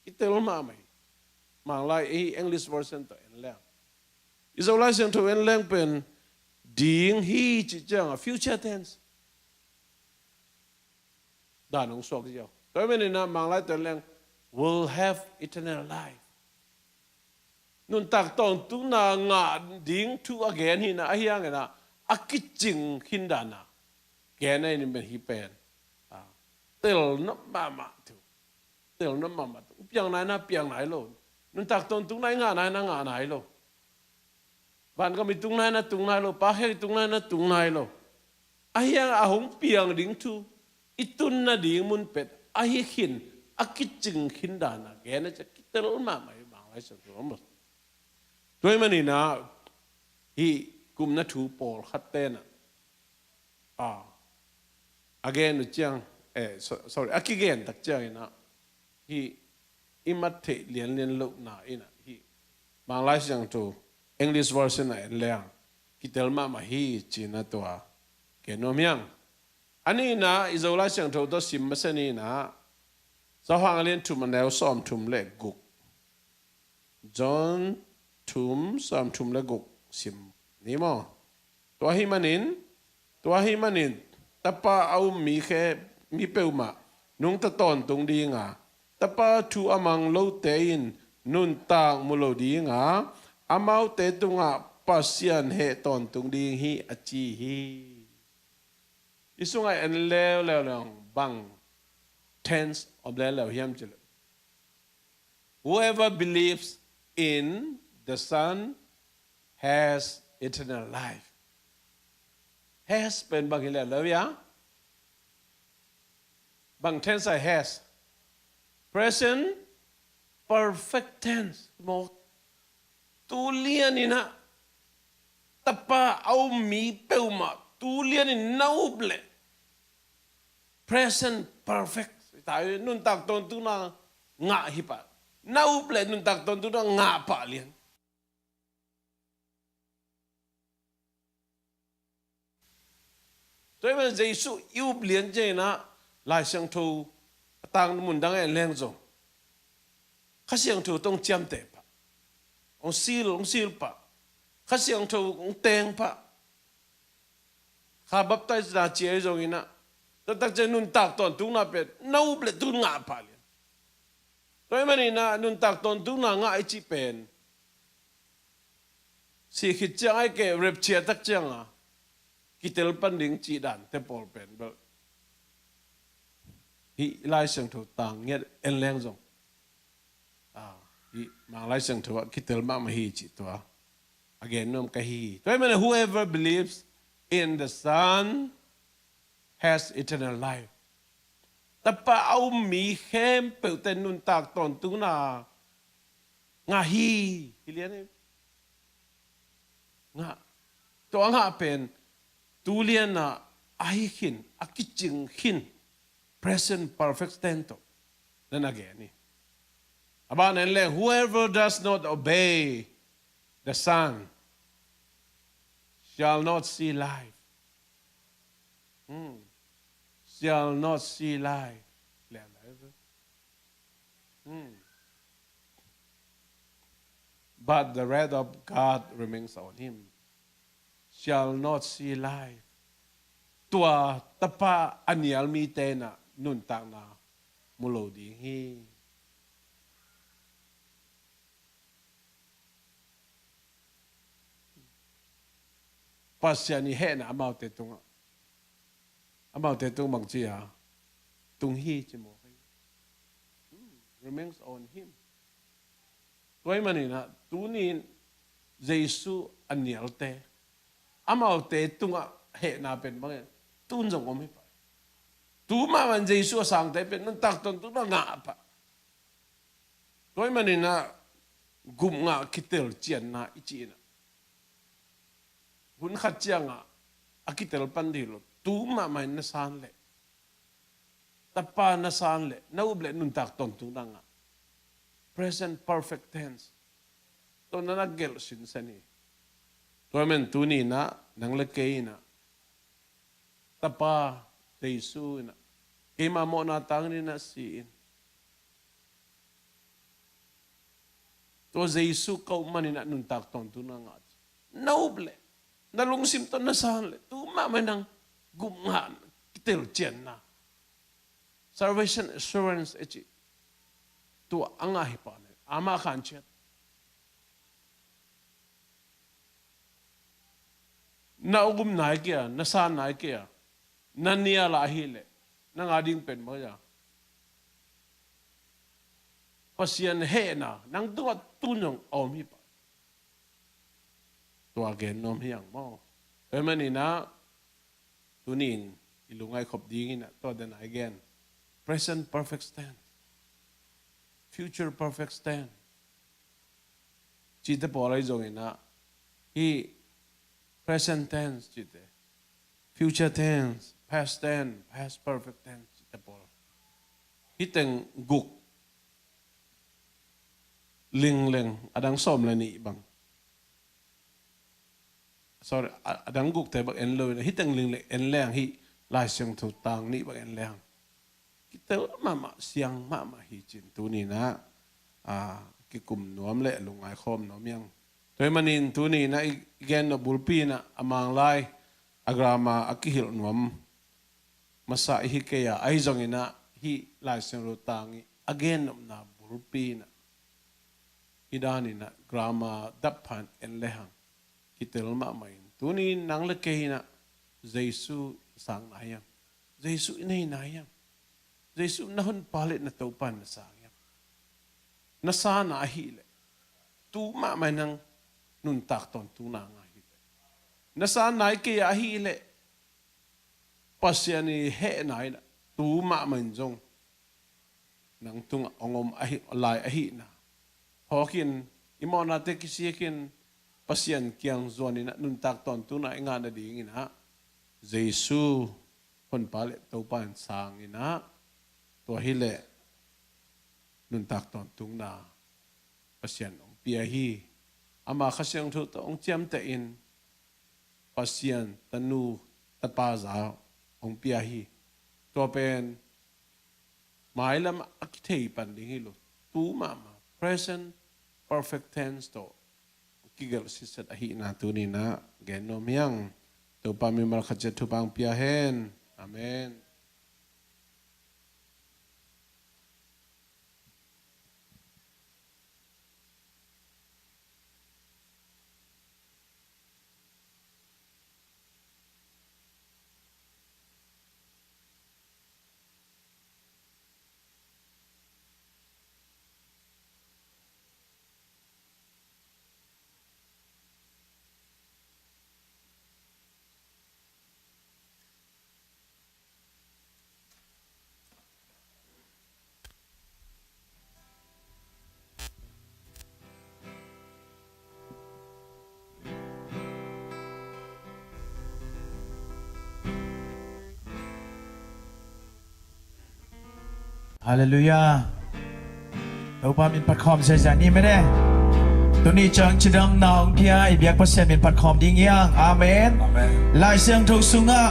อีเตลมาไหมบางไลไอ English version ตัวเอ็นแรงอิสราเอลเซนตัวเอ็นแรงเป็นดิ่งฮีจีจัง future tenseด่านของสวกเดียวโดยไม่ได้นะบางรายตัวแรง will have eternal life นุนตักตองตุนางาดิ้งทุกแกนหินะไอ้ยังไงนะอักกิจิงหินดานะแกนไอ้นี่เป็นฮิเปนเตลนับมาถูกเตลนับมาถูกเปียงไหนนะเปียงไหนโลนุนตักตองตุงไหนงาไหนนะงาไหนโลบ้านก็มีตุงไหนนะตุงไหนโลป้าเฮตุงไหนนะตุงไหนโลไอ้ยังอาหงเปียงดิ้งทุอิตุนนาดีมุนเป็ดไอ้หินอักกิจิงหินดานะแกน่าจะคิดเตลมาไม่บางไรสักตัวมั้งด้วยมันนี่นะฮีกุมนัทูปอลขัดเต้นagain นุจังsorry อักกิเกนตักจังนะฮีอิมัตเทเลียนลุกนาอินะฮีบางไรสักตัว English version น่ะเลี้ยงคิดเตลมาฮีจีน่าตัวแกโนเมียงอันนี้นะอิสราเอลเสียงทูตัวสิมมาเสนีนะสหางเลียนทุมมันแล้วซ้อมทุมเล็กกุกจอนทุมซ้อมทุมเล็กกุกสิมนี่มั้งตัวหิมันินแต่ป้าเอามีแค่มีเปลมานุ่งตะตอนตรงดีงาแต่ป้าทูอามังโลเตอินนุ่นตางมุโลดีงาอามาเตตุงาปัสยันเหตอนตรงดีฮีอจีฮีอิสุงไออันเลวบัง tense of เลวเฮียมจิล whoever believes in the Son has eternal life has เป็นบางทีแล้วยะบาง tense has present perfect tense หมดตูเลียนี่นะตะปาเอามีเปิวมาตูเลียนี่น่าอุบเลย present perfect แต่นุนตักตอนตุนางะฮิปะน่าอุบเลยนุนตักตอนตุนางะปะเลียนตัวมันเจสุยูบเลียนเจนะลายเสียงทูต่างมุนดังไอ้แรงจงข้าเสียงทูต้องจำเตะปะองซีลปะข้าเสียงทูองเตงปะข้าบับไตส์นาเจียจงอินะแต่ตักเจนุนตักตอนตุงนาเป็ดน่าอุบเลยตุนงะปะเลียน Toy mani na nun tak ton tu na nga ichi pen. Si khit chang ai ke rep chia tak chang a. Kitel pan ding chi dan te pol pen bel. Hi lai sang thu tang nget en leng zong. Hi mang lai sang thu kitel ma ma hi chi to. Again nom ka hi. Toy mani whoever believes in the Son has eternal life. Tapa au mi khem pe ten nun tak ton tu na nga hi lian nga to nga pen tu lian na ai hin akiching hin present perfect tense then again ni aban en le whoever does not obey the Son shall not see life. Shall not see life. But the wrath of God remains on him. Shall not see life. Tua tapa anial mi tena nun tak na mulo di hi. Pasya ni he na amau te tunga. Amau te tung mang chia tung hi chi mo remains on him. Toy manina tunin Jesu anial te amau te tunga he na pen bang tun jong om hi pa tu ma man Jesu sang te pen nun tak ton tu na nga pa toy manina gum nga kitel chian na ichi na hun khat chianga akitel pandilo tu ma mai na san le tapa na san le na uble nun tak ton tu na nga present perfect tense to na nagel sin sani to men tu ni na nang le ke na tapa Jesu na ima mo na tang ni na siin to Jesu ko man na nun tak ton tu na nga na uble na lungsim to na san le tu ma mai nang gumhan kitel chen na salvation assurance echi tu anga hi pa ne ama khan chet na ugum nai kia na san nai kia na nia la hi le na ngading pen mo ya pasien he na nang tu tunong om hi pa tu again nom hiang mo emani na tunin ilungay khop dingin na to then again present perfect tense future perfect tense chite polai jong ina hi present tense chite future tense past tense past perfect tense chite pol hiteng guk ling adang som la ni bang sorry adang guk te bak en lo hiteng ling en leng hi lai siang thu tang ni bak en leng kita mama siang mama hi chin tu ni na ki kum nuam le lungai khom nom yang toy manin tu ni na igen no bulpi na amang lai agrama akihil nuam masa hi ke ya ai jong ina hi lai siang ro tangi again nom na bulpi na idani na grama daphan en lehang kitel ma main tu ni nang le ke na Jesu sang na yang Jesu nei na yang Jesu nahon palit na taupan na sayang. Nasana ahile. Tu ma manang nun takton tu na nga hile. Nasana ke ahile. Pasya ni he na ina. Tu ma manjong. Nang tung ongom ahi lai ahi na. Hokin imo na te kisikin pasyan kiyang zuan ina nun takton tu na nga na dingin ha. Jesu hon palit taupan sang ina. To hile nun tak ton tung na pasyan ong piahi ama khasyang thu to ong chiam te in pasyan tanu tapaza ong piahi to pen mailam akithei pan ding hilo tu mama present perfect tense to kigal sisat ahi na tu ni na genom yang to pamimal khajet thu pang piahen amen ฮาเลลูยาเราพามินปัดคอมเสียจานี่ไม่ได้ตัวนี้จังชิดำนาวพี่ไอ้เบียกพัสเซมินปัดคอมดิ้งยังอาเมนลายเสียงทุกสุงะ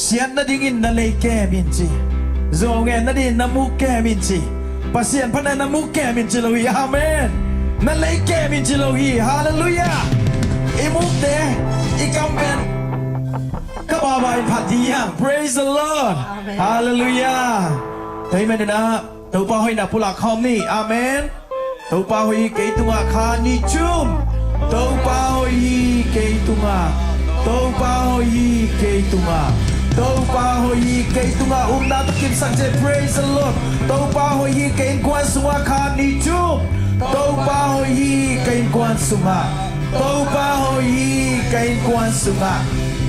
เสียงนั่นดิ้งนั่นเลยแก่มินจีโจงเงินนั่นดิ้งน้ำมุกแก่มินจีพัสเซียนพันนั้นน้ำมุกแก่มินจีโลฮีอาเมนนั่นเลยแก่มินจีโลฮีฮาเลลูยาอีมุกเดอีกัมเบนก็บาบายผัดดียัง praise the Lord ฮาเลลูยาเฮ้ยแม่นะตัวป้าหอยนับผู้หลักคอมนี่อาเมนตัวป้าหอยเกยตัวคานิจุมตัวป้าหอยเกยตัวป้าหอยเกยตัวป้าหอยเกยตัวนาตะกิมสังเจ praise the Lord ตัวป้าหอยเกยกวนสุงาคานิจุมตัวป้าหอยเกยกวนสุงาตัวป้าหอยเกยกวนสุงา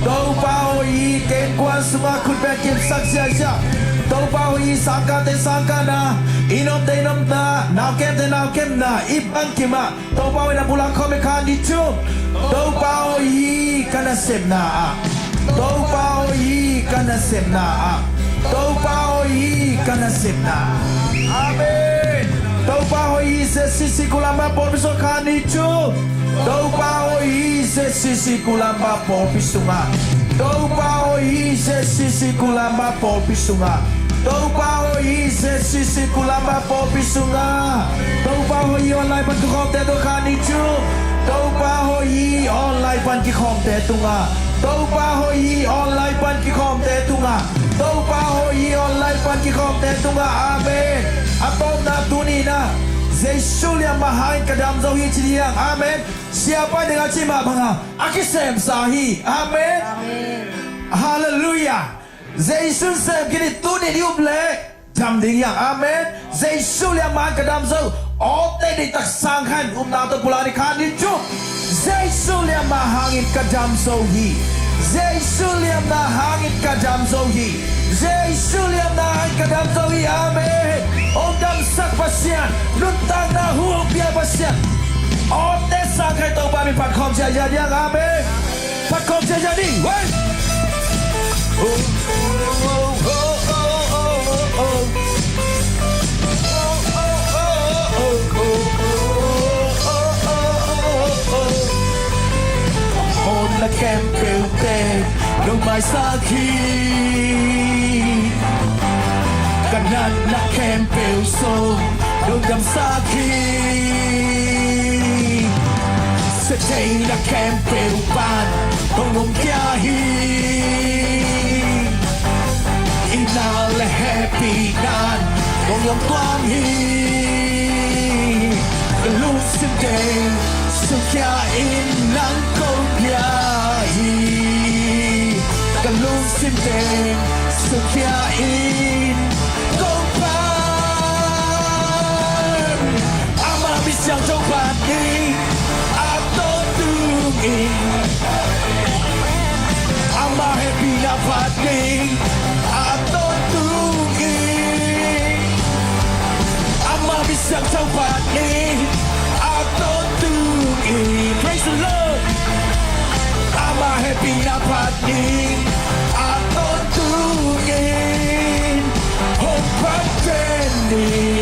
ตัวป้าหอยเกยกวนสุงาคุณแบกิมสังเจจ้าตัวป้าหอยสังกัดเตสังกัดนะอินอมเตนอมนะนาวเก็มเตนาวเก็มนะอิบังกิมาตัวป้าหอยนับบุลังคอมเมคานิจูตัวป้าหอยกันนะเสพนะตัวป้าหอยกันนะเสพนะตัวป้าหอยกันนะเสพนะอาเมนตัวป้าหอยเซซิซิกุลามาปอปิสุคานิจูตัวป้าหอยเซซิซิกุลามาปอปิสุงาตัวป้าหอยเซซิซิกุลามาปอปิสุงาตัวป้าหอยเซซิซิกุลามาปอปิสุงาตัวป้าหอยออนไลน์บันทึกคอมเตตุคานิจูตัวป้าหอยออนไลน์บันทึกคอมเตตุงาตัวป้าหอยออนไลน์บันทึกคอมเตตุงาตัวป้าหอยออนไลน์บันทึกคอมเตตุงาอาเมนอัปนาตุนีนะYesus yang maha kedam zohi ciliang, amin. Siapa dengan cima bangga, akisem sahi, amin. Haleluya. Yesus sem kini tuni diuble, jam dingyang, amin. Yesus yang maha kedam zoh, ote ditaksangkan nato pulang di kanicu. Yesus yang maha kedam zohi, Yesus yang maha kedam zohi, Yesus yang maha kedam zohi, amin. Ondam sak pasien, luntang na huang pia pasien. Ote sangkai tau bami pat kom sia jadi yang amin. Pat kom sia jadi, woi. Oh oh oh oh oh oh. On la kempute, lumai sakit. Kanan na kempel so Lugam sakit Setay na kempel pan Tungong kiahi Inale happy nan Tungong tuanghi Lusin day Sukyain lang kopiahi Kalusin day Sukyain yang coba ni atau tungin ama happy dapat ni atau tungin ama bisa coba ni atau tungin praise the Lord ama happy dapat ni atau tungin hope pretending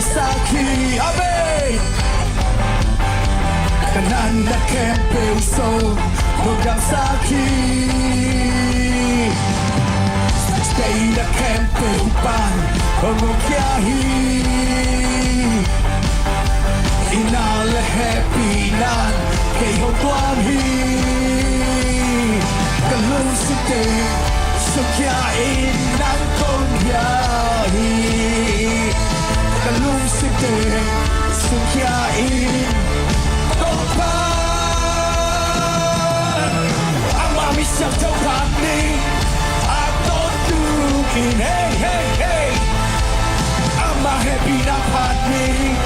Saki, amen. Kanan na kempel so, lugang saki. Stay na kempel pan, umukyahi. Inale happy nan, kayo tuanghi. Kalusite, sukyain ng kongyahi. Kalusite, sukyain Topan Ang mami siyang tawag ni Atong tugin Hey, hey, hey Ang mahappy na pat ni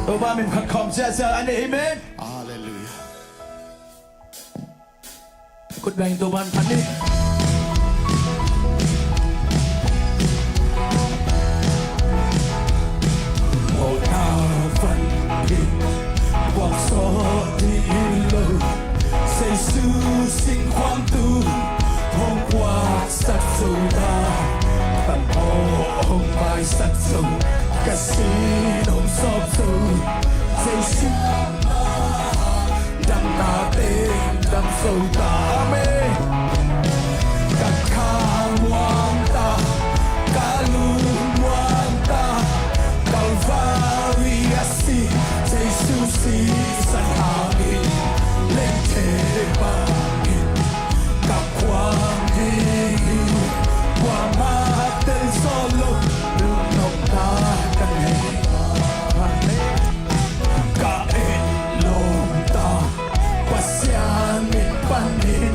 Tuba min khatkhom sia ane amen. Hallelujah. Khupnang tuban pani. Oh na van đi quang so đi lâu say su sinh khoang tu hôm qua sát sâu ta tận hồng mai sát sâu Casino sop so say su đam na tên đam sâu ta amen cả khang wang ta cả lung wang ta Calvary asi Jesus si san hangin lên thế bangin cả quang đi qua ma tên solo đường nông ta căn hệ cả en lom ta pasian in panin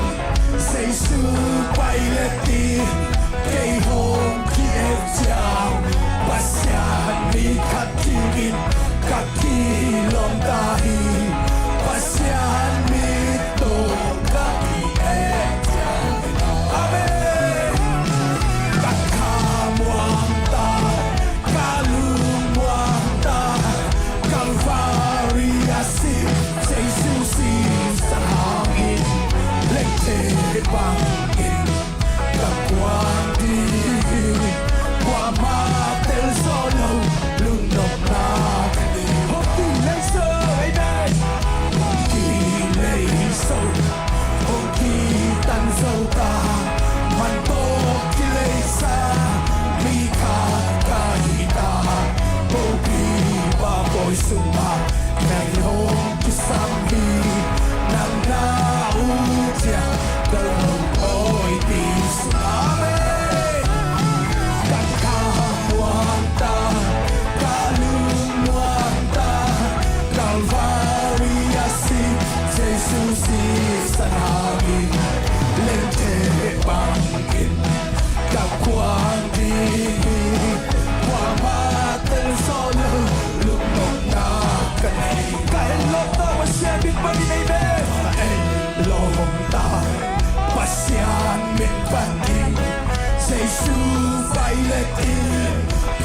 lệ in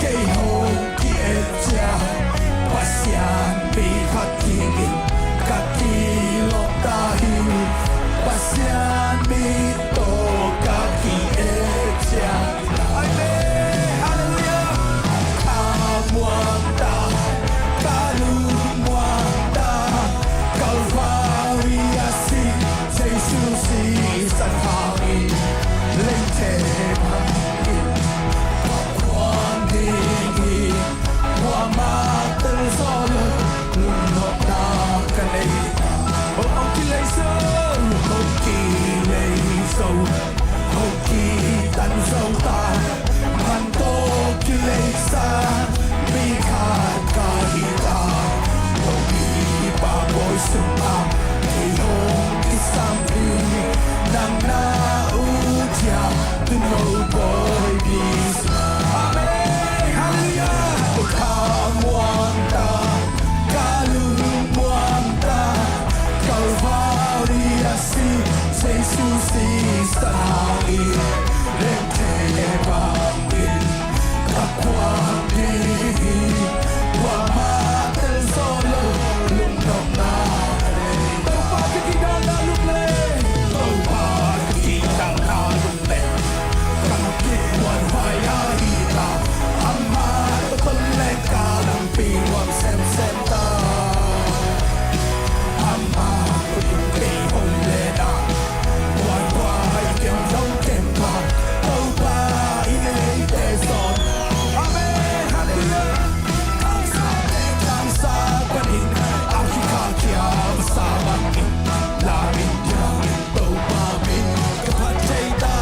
cây hồng kia cha pasian bi khaki kaki lokta hi pasian bi to kaki cha amen hallelujah KapMung ta KapMung ta Calvary asi Jesus si san hai lên thế quan đi qua ma tự do luôn ngọc na cái này ông kỳ lấy sâu ông kỳ lấy sâu ông kỳ tan sâu ta man to kỳ lấy sa mi khát cả hi ta ông kỳ ba boy sum a kỳ hong kỳ sam kỳ nang na u cha tu no boy please amen hallelujah KapMung ta KapMung ta Calvary asi Jesus si san hai lên thế vang in KapMung đi qua ma tel solo lung nong na tàu pa cái đàn na lung le tàu pa cái đàn na lung le kang kiwan haya hita amma to le ka lang pi wang sem sem ta amma to pi hom le da wan wai kem dong kem pa tàu pa in le te son amen hallelujah kang sa panin aki ka kia sa ban la min jang tàu pa min ka pat chai ta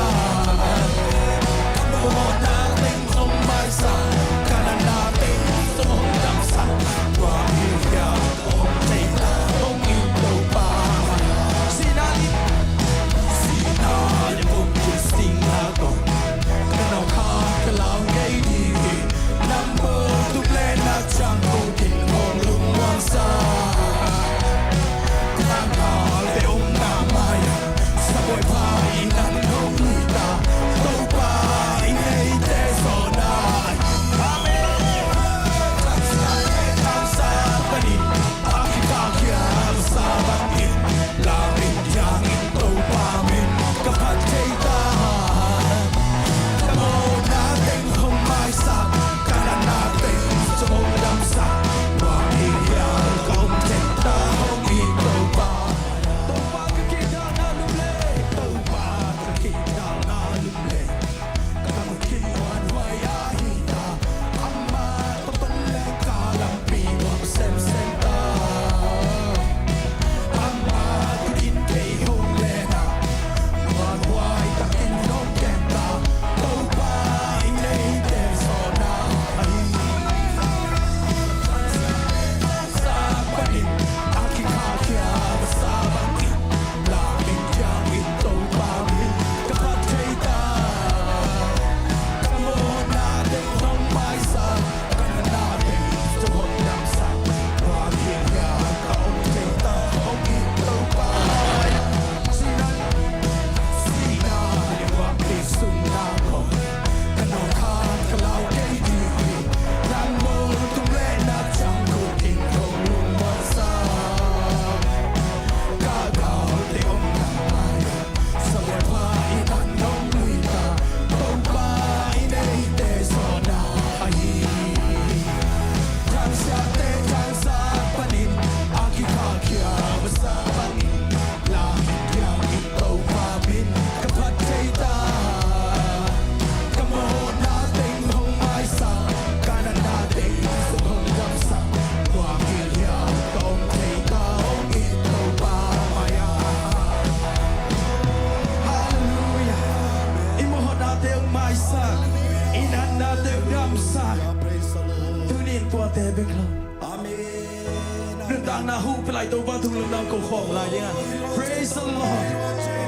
Hãy Praise the Lord.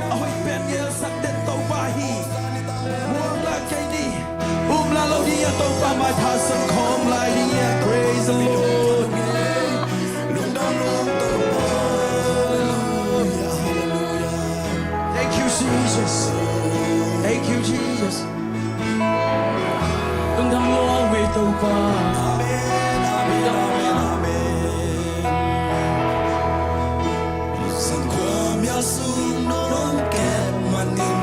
Ôi bên nghĩa sắc đến tàu ba hi. Muông là cây đi. La lâu đi tàu ba mai tha sân khom lại đi. Praise the Lord. Thank you Jesus. Thank you Jesus. tàu pa Sang qua mia sung non kep manin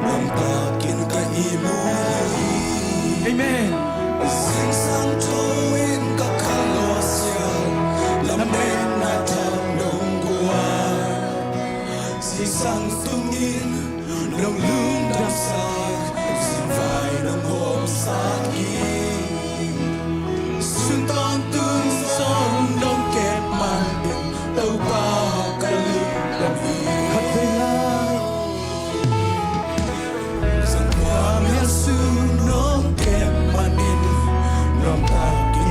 Nam takin ka imui Amen Sing sang toin ka kalosya Lamen na tanong gua Sing sang tungin Nong lung damsak Sing vai nong hom sakin Sun ton tung son nong kep manin Tau pa kalu dami Khát về lai Sang qua mia su nong kep manin Nong takin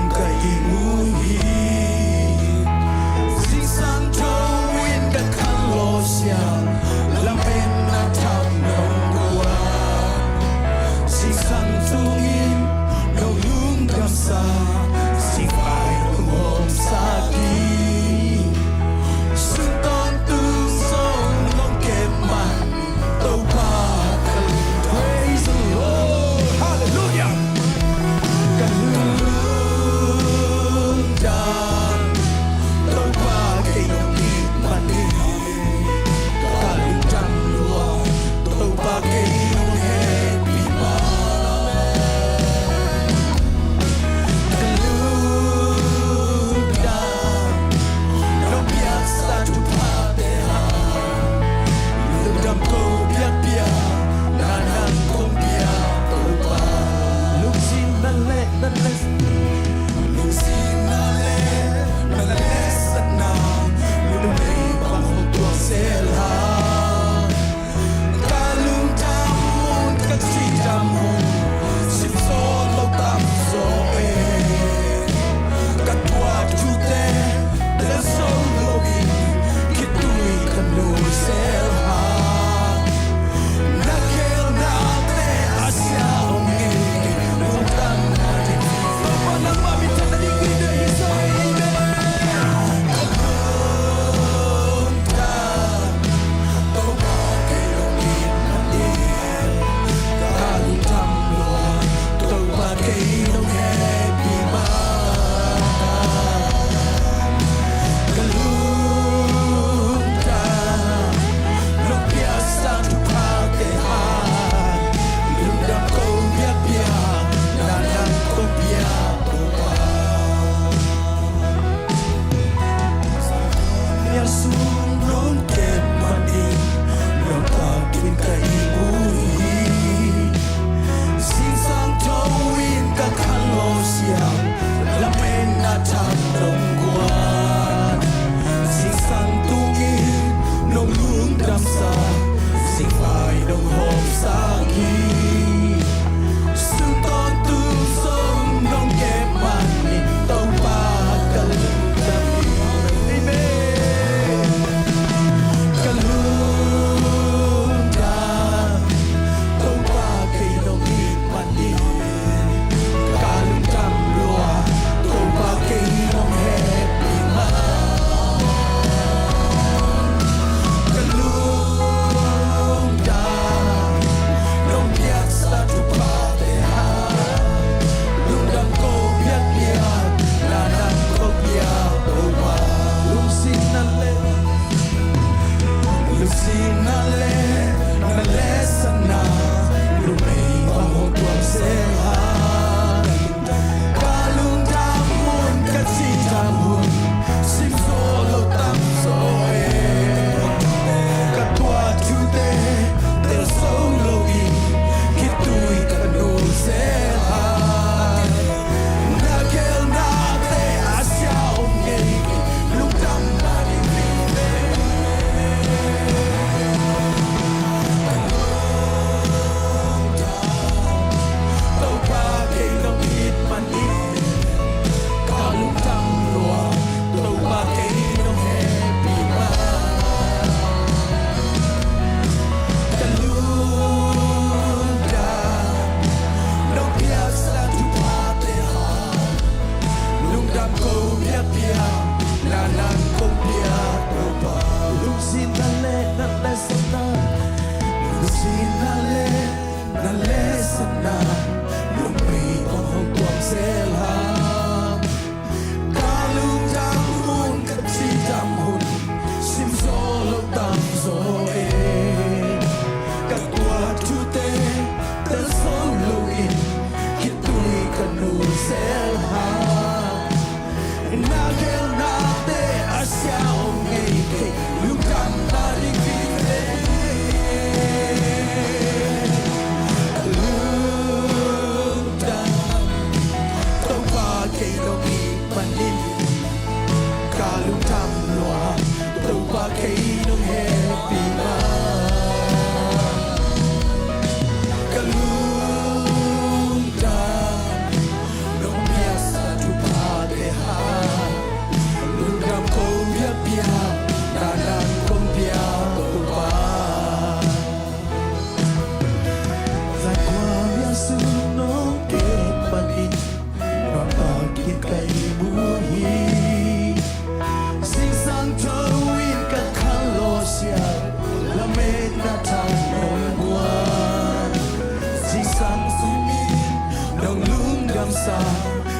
di sang sumin nong lung dam sa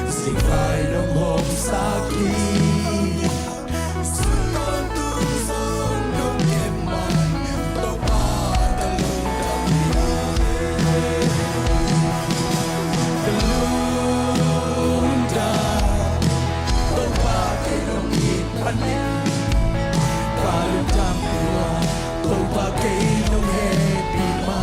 sing vai nong hom saki suton tung son nong em man to pa ta lung dam to pa ke nong it panin pa lung dam to pa ke nong happy ma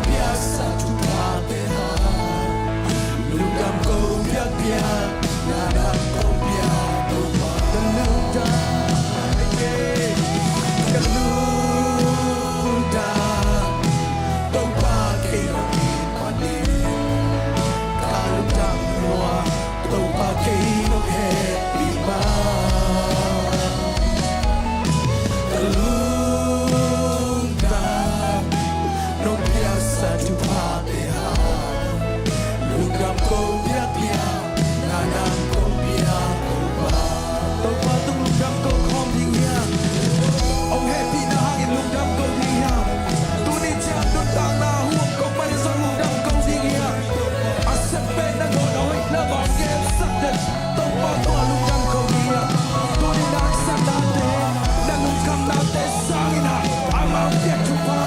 biasa jumpa Tuhan lugam kau biak-biak ngadap kau biak Tuhan keludan Tuhan kehidupan panik kalau jam dua Tuhan kehidup happy jumpa Tuhan lugam kau biak-biak ngadap kau biak Tuhan tung lugam kau khom dinghiang ông happy na hangin lugam kau dinghiang tu ni chang tu tang na huam kau pai son lugam kau dinghiang asep pe na go na hoi na bang game sakten Tuhan tu lugam kau dinghiang tu ni nak san na te na lugam na te sangina amau biak jumpa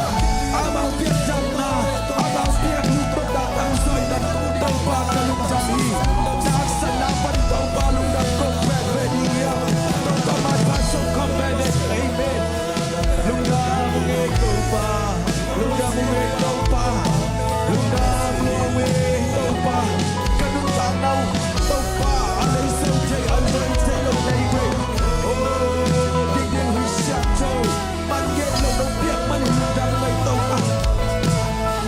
amau biak jam na amau biak lutut datang soi dan Tuhan kalung jami nak san na pan Tuhan lugam kau wedding ya Tuhan mai pasok kau wedding amen lugam nge Tuhan lugam nge Tuhan lugam nge Tuhan kalung tanau Tuhan alai sojai alai telo leibe oh ding ding hui siap chou man ye lo lo biak man lugam mai Tuhan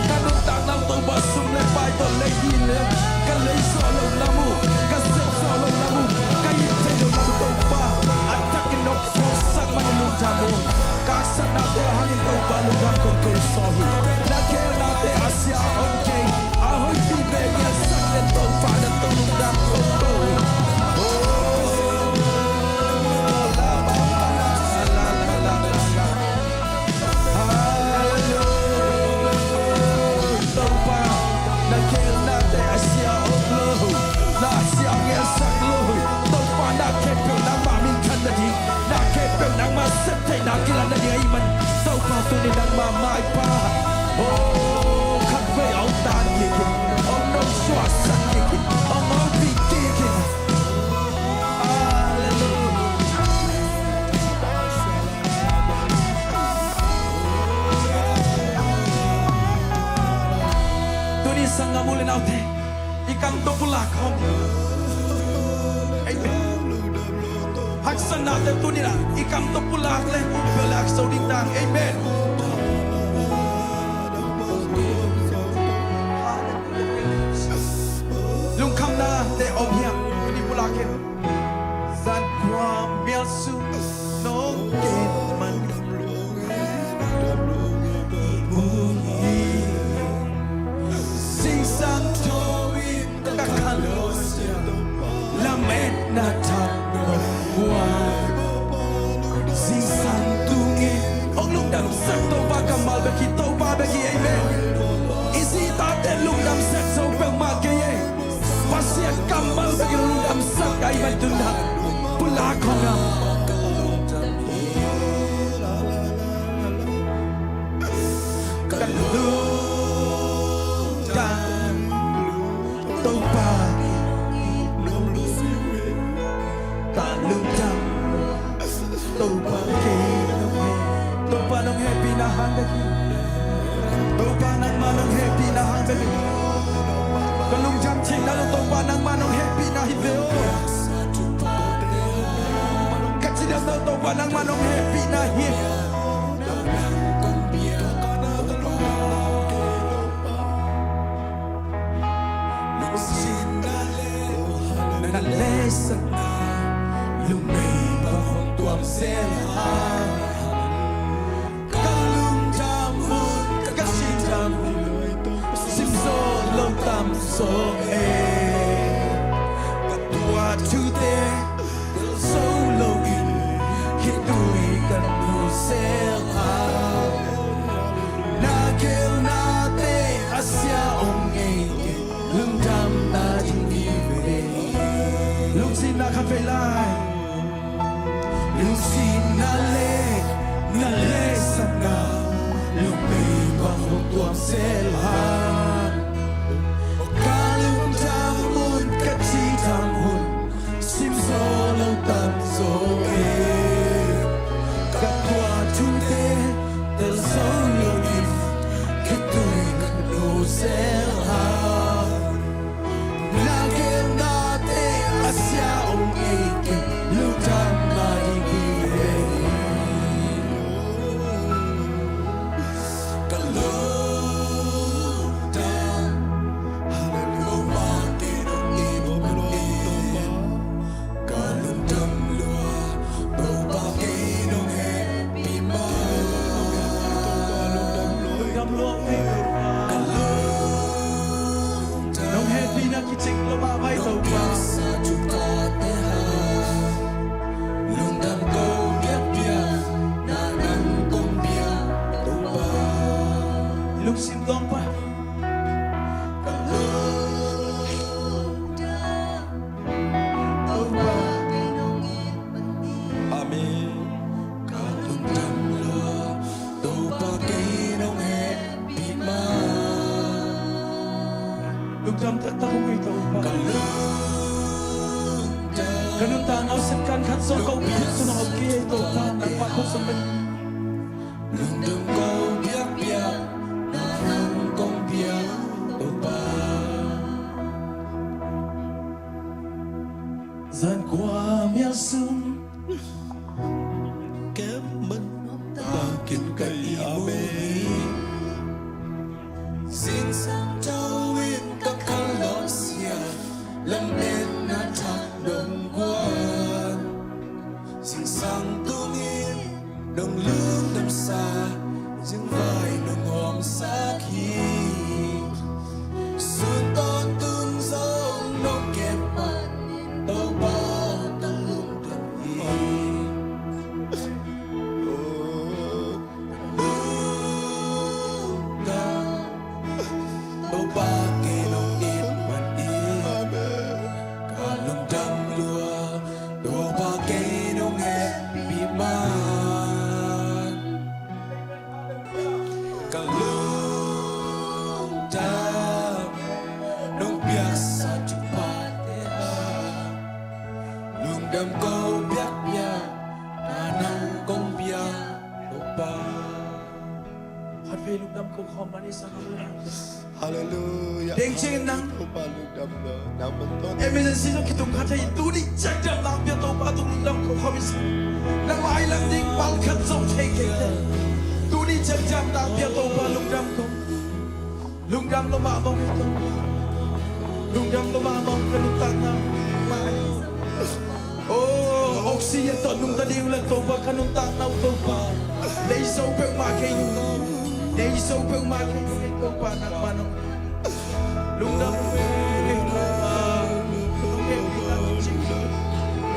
kalung tanau Tuhan sum le pai to le yin le kan le so lo lamu kan se so lo lamu kan yin telo lamu Tuhan atakin nok so sak man lugam kaksan na te hangin Tuhan lugam ko ko sohi na ke na te asia okay ahoy ti be ya sak le Tuhan na to lugam ko ko tu ni đang mà mai pa oh khát về ông tan gì kì ông nông xóa sạch gì kì ông ông bị kì kì tu ni sang ngamulin out te ikan to pula kom haksan na te tu ni na ikam to pula le belak so ding dang amen lung kham na te om hiam ni pula ken san kwam bial su no ken man sing sang to in ka khalos la met na tap sing sang tungi ông lung đam sắc tàu ba kamal beki tàu ba beki amen isi ta te lung đam sắc so pe ma ke ye pasia kamal beki lung đam sắc ai ban tunda pula khona kan lu dan tàu ba ta lung đam Tupa nong happy na hangagi Tupa nang manong happy na hangagi Kalung jam ching na tupa nang manong happy na hibeo Kachilang na tupa nang manong happy na hib Nalesa lumay bahong tuam sela kalung jamut kakasin jam simso long tam so katua chute so low in hit khát về lại Lưu xin na lê sang na Lưu bì bằng hộp tuam sẽ là Cả lưu tham hôn cách chi tham hôn Sim gió lâu tạm gió êm Cả quả chung tế Tờ gió lâu im Kết tôi ngân đồ sẽ là Na kêu na tế Asia ông ấy kêu Lưu tham na đi ghi Cả lưu tham Hallelujah ma tế đông ý bố bà đi Cả lưu tham lùa Bố bà kê đông hẹp bì ma Ngắm luông đi Cả lưu Nông hết vì nà kỳ trích lô bà bay tàu qua Sa chúng ta tế hà Lung đam câu biết bia Na nang công bia Tô ba Lúc xin lông ba Cả lưu Tô ba Amen Cả lung đam lùa Tô ba cây nông hẹp bị ma Lúc đâm thật ta không tàu ba Cả lưu Ganun ta ngao sen kan khat so câu biết so nó kia tàu ba nang pa ko sa mình Lung đam câu biết bia Na nang công bia Tô ba Dần qua miêu sương kém mình đang kín cây amen xin sang trao in các khăn lót xia lâm bên na thác đồng quan xin sang tung in đồng lương đâm xa những vai đồng hòm xa khi xuân to tương giống nông kẹp bạn tàu bao tăng lung thuận ý Tô ba kê nông ít mặt ý Cả lông đâm lùa Tô ba kê nông hẹp bị man Cả lông đâm Nông biếc sa chụp ba tế hà Lông đâm câu biếc biếc Hà năng công biếc Tô ba Hạt về lúc đâm câu khom mà đi sang hông Hallelujah. Đeng trên nắng Tô ba lung đâm lùa Nam mình tôn Emergency trong kitung khát hay tu đi chắc chắn làm việc tàu ba tung đâm câu khom is Nang mai lang ding pal khát sông thay kê Tu đi chắc chắn làm việc tàu ba lung đâm lo mà mong ito lung đâm lo mà mong kanung tang na mai Oh, oxygen to nung tadiw lang tàu ba kanung tang na tàu ba Lấy sâu bèo mà kê Lấy sâu bèo mà kê tàu ba nang manong Lung đâm về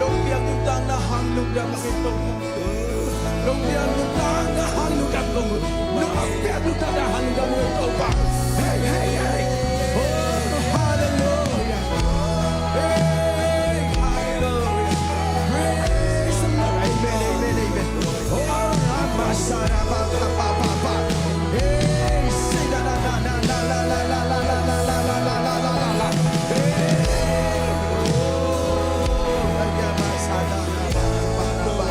Nông biang nung tang na hang lung đâm kê tàu Nông biang nung tang na hang lung đâm kê Nông biang nung tang na hang lung đâm kê tàu ba Hey, hey, hey Oh, hallelujah Hey, hallelujah Praise the Lord Amen, amen, amen Oh, Ramasara, pa, pa, pa, pa, pa Hey, say la la la la la la la la la la la la la la la la la Hey, oh Ramasara, pa, pa, pa, pa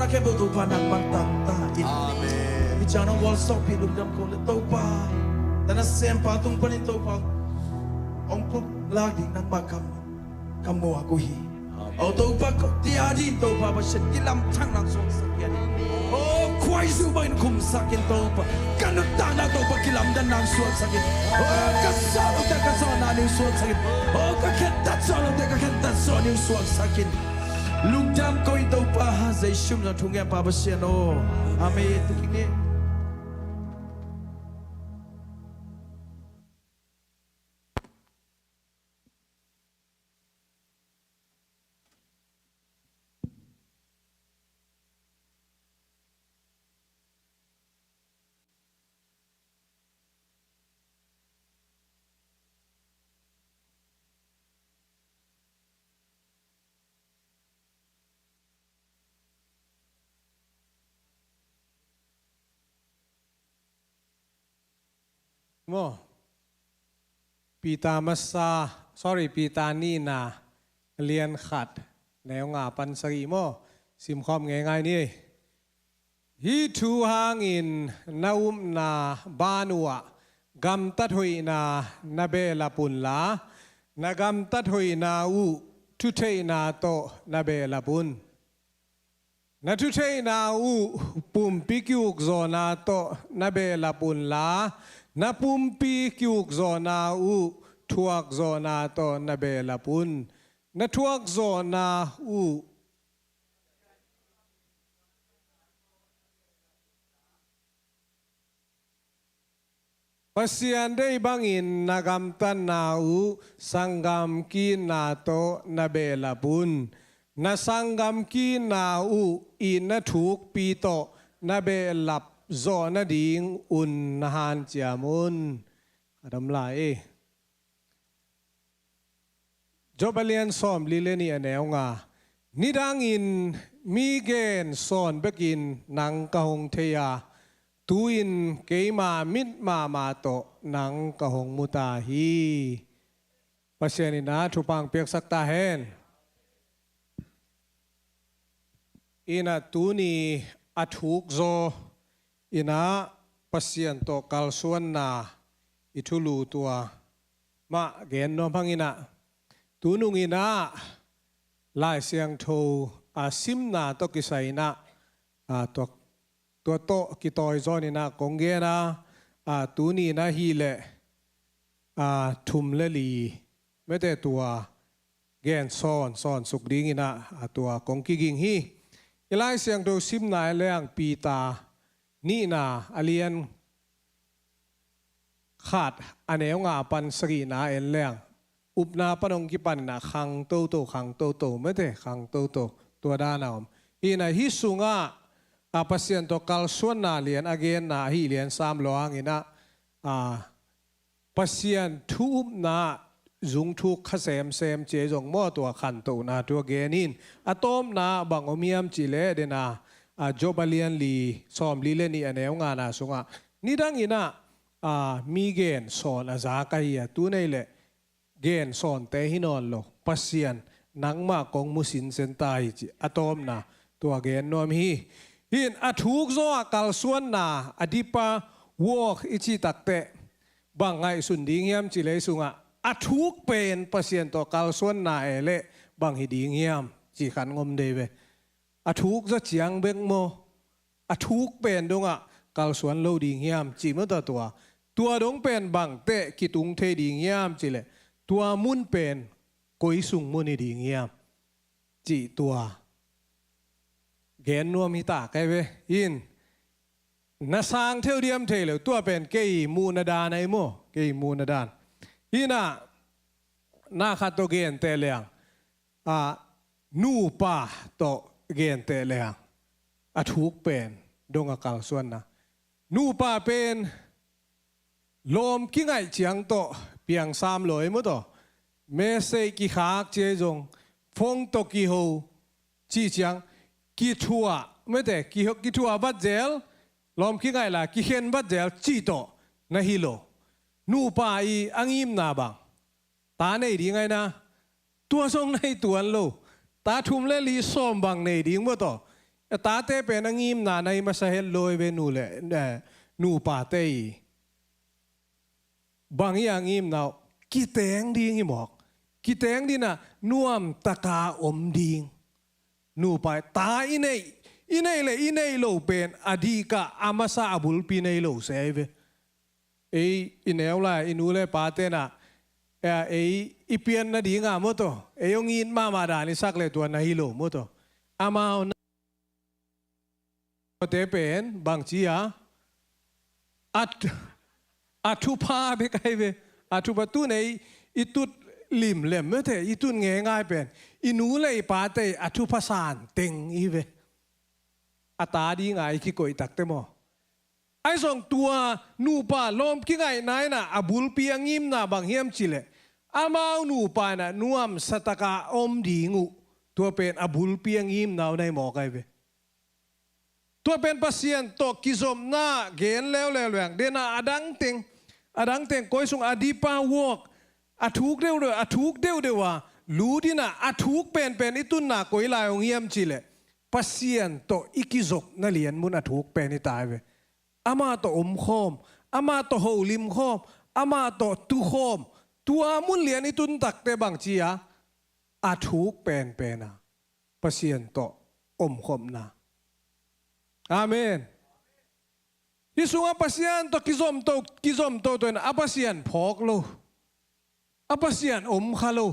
แค่ตัวพานักมันตั้งตาอิน Amen. มิจารณ์วอลสอบพิลุมดำคนเลยตัวพาแต่นั่นเสียงพาตุงปนินตัวพาองพุกลากดิ่งนักมาคำมัวกุฮีเอาตัวพาก็ที่อาดีตัวพาประชันกิลำทั้งนักสงสักยันโอ้ควายสู้ไปคุมสักยันตัวพากันนุตานาตัวพากิลำดันนักสวดสักยันโอ้กัสซาลุแต่กัสซานานิสวดสักยันโอ้กัเข็นตัดซาลุแต่กัเข็นตัดซานิสวดสักยันลุงจำก็อีตัวพาหาใจชุ่มจนทุ่งแก่พาประชันโออาเมนตุกินนี้ Mo pita masa sorry pita ni naเรียนขัดแนวงาปันสรีโมสิมความง่ายๆนี่ฮีทูหางินนาอุมนาบานัวกำตัดหอยนานาเบลาปุนลานากำตัดหอยนาอูทุเทนาโตนาเบลาปุนนาทุเทนาอูปุ่มปิกิวกโซนาโตนาเบลาปุนลานาปุ่มปิกิวกโซนาอูทวกโซนาโตนาเบลาปุนนาทวกโซนาอูPasian day bangin nagam tanaw sanggam kinato na bela pun na sanggam kinau inatuk pito na belap zo na ding unnahan tiamun adam lai Jobalian som lileni anew nga nidangin migen son bekin nang kahong teya tuin keima mit ma to nang kahong mutahi pasyanin na tupang piyak sakta hen ina tuni athuk zo ina pasyan to kalsuan na itulu tua ma gen no pangina tunung ina lai siang tho asim na to kisay na toตัวโตกิตอยจอนี่นะกงเกนะตูนี่นะฮีเละทุมเลลีไม่แต่ตัวแกนซ่อนสุกดิ้งนะตัวกงกิกิงฮีอีไลเสียงดูซิมนายเลี้ยงปีตานี่นะอเลียนขาดอันเอวงาปันสกีนาเอ็นเลี้ยงอุปนาปนงกิปันนะขังโตไม่แต่ขังโตตัวด้านเอาอีนะฮิสุงะpasien to kalsuan na lian again na hi lian sam loang ina pasien thup na zung thuk khasem sem che jong mo to khan to na to genin atom na bangomiam chile de na jobalian li som li le ni anew nga na sunga nidang ina mi gen son aza kai tu nei le gen son te hinon lo pasien nangma kong musin sentai chi atom na to gen nom hi hin athuk zo kalsuan na adipa walk ichi takte bangai sunding yam chile sunga athuk pen pasien to kalsuan na ele bang hiding yam chi khan ngom dewe athuk zo chiang beng mo athuk pen donga kalsuan lo ding yam chi mo ta tua dong pen bang te kitung the ding yam chile tua mun pen koi sung mun ding yam chi tuaเกณฑ์นัวมีตาไกเวยินนาสางเที่ยวเดียมเทเลยตัวเป็นเกยมูนดาในโมเกยมูนดานยิน่ะนาคาโตเกณฑ์เตเลียงนูปาโตเกณฑ์เตเลียงทุกเป็นดงกาลส่วนนะนูปาเป็นลมกิ้งไอเฉียงโตเปียงสามลอยมั้งโตเมเซกิขากเจจงฟงโตกิโฮจีเฉียงกิทัวไม่แต่กิทัวบัดเจลลอมคิดไงล่ะกิเข็นบัดเจลจีโตนะฮิโลนูปาอีอังยิมนาบังตาในดีไงนะตัวทรงในตัวโลตาทุ่มเลลีส้มบังในดีมั้งต่อ ตาเตเป็นงิมนาในมาสเฮลลอยเวนูเลนูปาเตบางอย่างงิมนากิเตงดีงิหมอกกิเตงดีน่ะน่วมตะกาอมดิงนูไปตาอินเลยโลเป็นอดีกะอามาซาบุลปีในโลเซเวอินเอลล่ะอินูเลปาเตน่ะอีเปียนน่ะดีงามหมดตัวยงอินมาดานิสักเลยตัวนาฮิโลหมดตัวอามาเตเป็นบางจีอัทุพาเบกไอเวอัทุปตุในอิตุลิมเล่มเมื่อเถอิตุง่ายเป็นอินูเลยปาเตอัทุพสานเต็งอีเวอัตาดีง่ายขี้โกยตักเตมอไอ้ส่งตัวนูปาลมขี้ง่ายนายน่ะอบุลเปียงิมน่ะบางเฮียมจิเลอามานูปาน่ะนวมสตกาอมดีงูตัวเป็นอบุลเปียงิมน่ะในหมอกไอเวตัวเป็นปัสยานตกกิจมหน้าเกณฑ์แล้วแหวงเดน่าอดังเต็งก้อยส่งอดีปาวกอาทุกเดียวว่ารู้ดีน่ะอาทุกเป็นอิตุนน่ะก้อยลายองเยี่ยมจิเลปัสยานตอิกิจกนั่นเลียนมุนอาทุกเป็นอิตายเวอามาตอมคอมอามาตโฮลิมคอมอามาตตุคอมตัวมุนเลียนอิตุนตักเตบังจียอาทุกเป็นนะปัสยานตอมคอมนะอาเมนยิสุงapasian to kizom to na apasian phok lo apasian khalo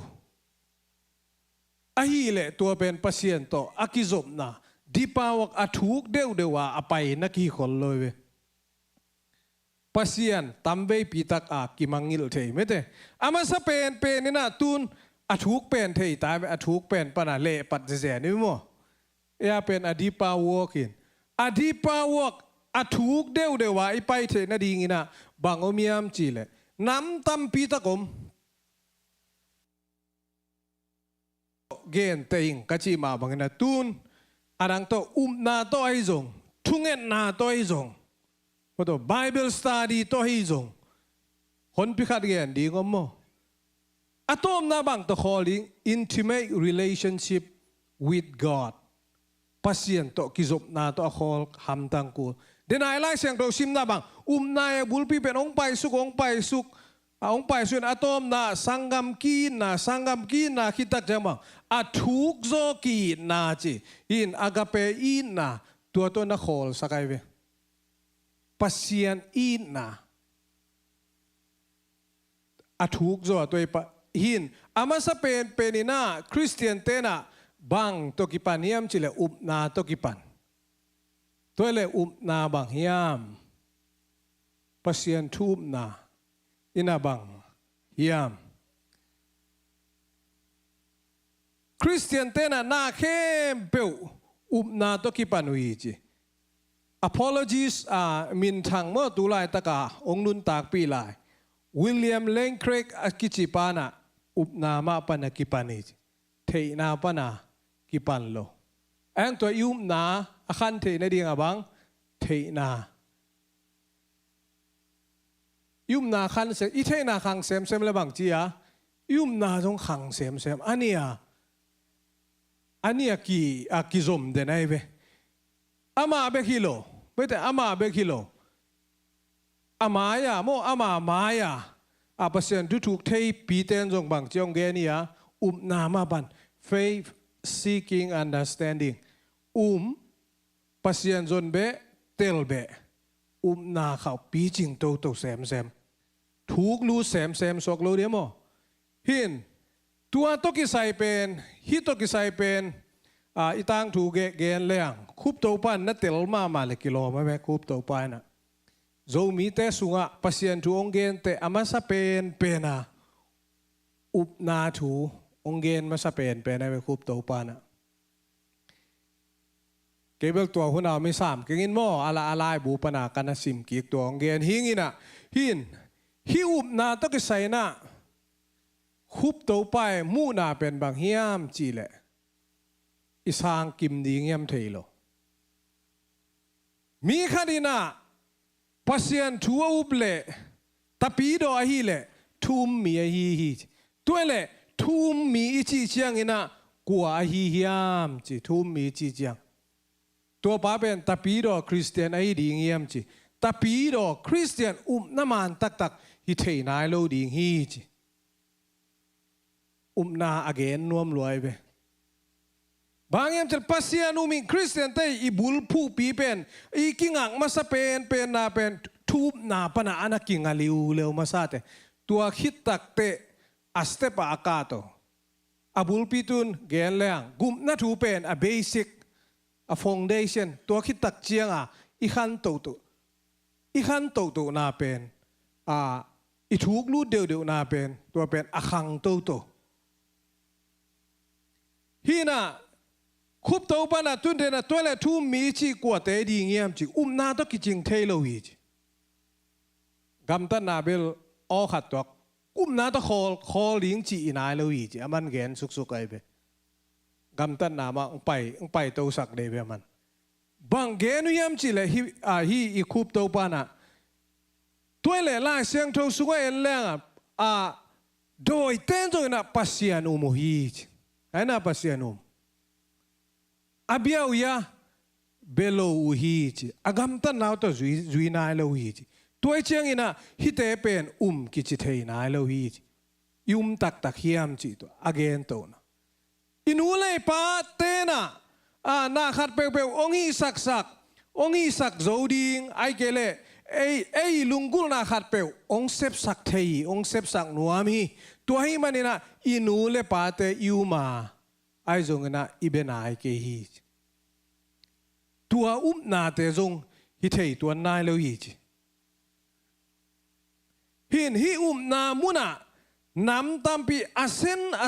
ahi le tua pen pasien to akizom na dipawak athuk dewa apai na ki khol lowe pasien tambe pitak a kimangil thei mete ama sa pen ni na tun athuk pen thei ta athuk pen pana le pat je ni mo ya pen adipawokin adipawakอาทุกเดียวว่าไอไปเถนะดีงี้นะบางอมียมจีเลยน้ำตั้มปีตะกมเกณฑ์เติงกัจจิมาบางนะตุนอารังโตนาโตไอซงทุ่งเงินนาโตไอซงว่าตัว Bible study โตไอซงคนพิคัดเกณฑ์ดีก็มั้งอะตอมนาบางตัว calling intimate relationship with God ปัสยันโตกิจบนาโตคอลคำตังกูเดนายไล่เสียงเราซิมนาบังนายบุลปีเป็นองไปสุกอะตอมนาสังกัมกีนาคิดตักจังบังอะทุกโซกีนาจีอินอากาเปอินนาตัวนักขอลสักไอเวปัสยันอินนาอะทุกโซตัวหินอามาสเป็นนินาคริสเตียนเตน่ะบังตกิปันยามจิเลนาตกิปันตัวเลนาบังยามปัสยันทูบนาอินาบังยามคริสเตียนเตน่ะนาเข้มเปวนาตกิปันวิจิ apologies มินทางเมื่อตุลายตะกาองนุนตากปีลายวิลเลียมเลงเครกกิจิปานะนามาปนกิปันิจิเทนาปนากิปันโลเอ็งตัวยุมนาอาคันเทนดีงาบังเทนายุมนาคันเสอีเทนาขังเซมเลยบังจียยุมนาต้องขังเซมอันนี้กี่ซมเดนไอเวอามาเบกิโลไม่แต่อามาเบกิโลอามายาโมอามามายาอาปัสยันทุกเทปีเตนจงบังจงเกนียนามาบัน faith seeking understandingปัสยันจนเบเตลเบนาเขาปีจิงโตแซมทุกรู้แซมสกรู้เดียมหินตัวตกิไซเป็นฮิตกิไซเป็นอีตังถูกเกณฑ์เลี้ยงคุบโตปันนัดเตลมาเลยกิโลไม่แม้คุบโตปันนะโจมีเตสุงะปัสยันถูองเกณฑ์เตอามาสเป็นนะนาถูองเกณฑ์มาสเป็นไม่คุบโตปันนะเก็บตัวหุ่นเอาไม่ซ้ำเก่งมั่วอะไรบูปนากันสิมกีตัวองเกณฑ์หิงนะหิวนาตกิไซนะคุบโตไปมู่นาเป็นบางเฮียมจีเล่อิสางกิมดีเงียมเทโลมีคดีน่ะปัสยันทัวอุบเล่ตะปีโดอฮีเล่ทุ่มมีฮีตัวเล่ทุ่มมีจีเจียงอินะกัวฮียามจีทุ่มมีจีเจียง ตัวป้าเป็นตาปีดอคริสเตียนไอ้ดีเงียมจีตาปีดอคริสเตียนน้ำมันตักฮิเทนายโลดีฮีจีนาอเกนนวมรวยไปบางอย่างจะปัสยานุมิคริสเตียนเตอีบุลผู้ปีเป็นอีกิงังมาสเป็นนาเป็นทูบนาปนาอนากิงาลิวเลวมาซาเตตัวคิดตักเตอัสเตปอากาโตอาบุลปีตุนเกนเลียงกุมนาทูเป็นa basic a foundation ตัวคิดตักเจียงอีขันโตนาเป็นอีทุกลูดเดียวนาเป็นตัวเป็นอคังโตฮีน่ะคุบเต้าปนาตุนเดน่ะตัวเล่ทุ่มมีชีกว่าเตดีเงียมจีนาต้องกิจงเทโลวีจีกำตันนาเบลออขัดตัวนาต้องคอลิงจีนายโลวีจีมันเกนสุกไอเบกำตันนามาไปเต้าสักเดเบมันบางเกนุยามจีเลยฮีอีคุบเต้าปนาตัวเล่ล่าเสียงทงสุกเอลเลงโดยเต้นจงน่ะปัสยานุโมฮีจีไอ้น่าปัสยานุมอาบิอาวยาเบโลอุฮีจีอากำตันนาวตัวจุยนายโลฮีจีตัวเชียงอินะฮิเตเป็นกิจิเทนายโลฮีจียุมตักเฮียมจีตัวอเกนโตนะอินูเลยป้าเตนะนาขัดเปลองฮีสักโจดิงไอเกเลไอลุงกุลนาขัดเปลองเซปสักเทยองเซปสักนัวมีตัวให้มันนะอินูเลป้าเตยูมาไอจงนะอิเบนาไอเกฮีตัวนาเตจงฮิเทตัวนายโลฮีจีฮินามุนะน้ำตามปีอา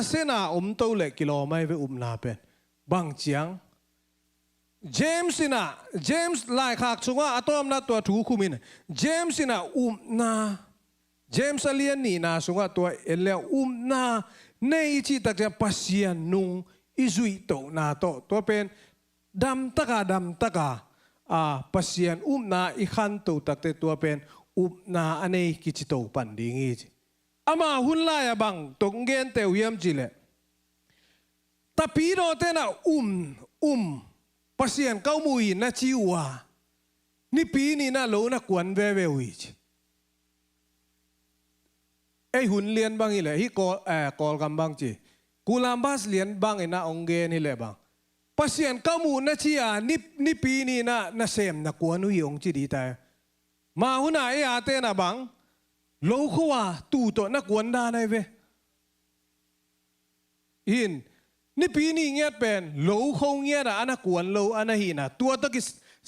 เซนาโตเล็กกิโลไม่ไปนาเป็นบางเจียงเจมส์ไล่ขากสุงว่าอะตอมนาตัวถูคุมินเจมส์นะนาเจมส์เลียนนี่นาสุงว่าตัวเอเลนาในจิตตักจะปัสยานุงอิจุยโตนาโตตัวเป็นดำตะกาปัสยานนาอีขันโตตักแต่ตัวเป็นนาอันนี้กิจโตปันดีงี้อามาหุ่นลายบังตงเกนเตวเยี่ยมจิเลแต่ปีโรเตนะปัสยานเก้ามุยนะจิวานี่ปีนี่นะโลนะกวนเววิจไอหุ่นเลียนบังอีเลยฮิกอลกันบังจีกูลามบัสเลียนบังไอนะองเกนนี่เลยบังปัสยานเก้ามุนะจินี่ปีนี่นะเซมนะกวนอุยองจีดีแต่มาหุ่นไออาเตนะบังโลกว่าตู่ตัวนักวนดาในเวหินนี่ปีนี้เงียบเป็นโลกเงียบอันนักวนโลอันนั้นหินะตัวตะกิ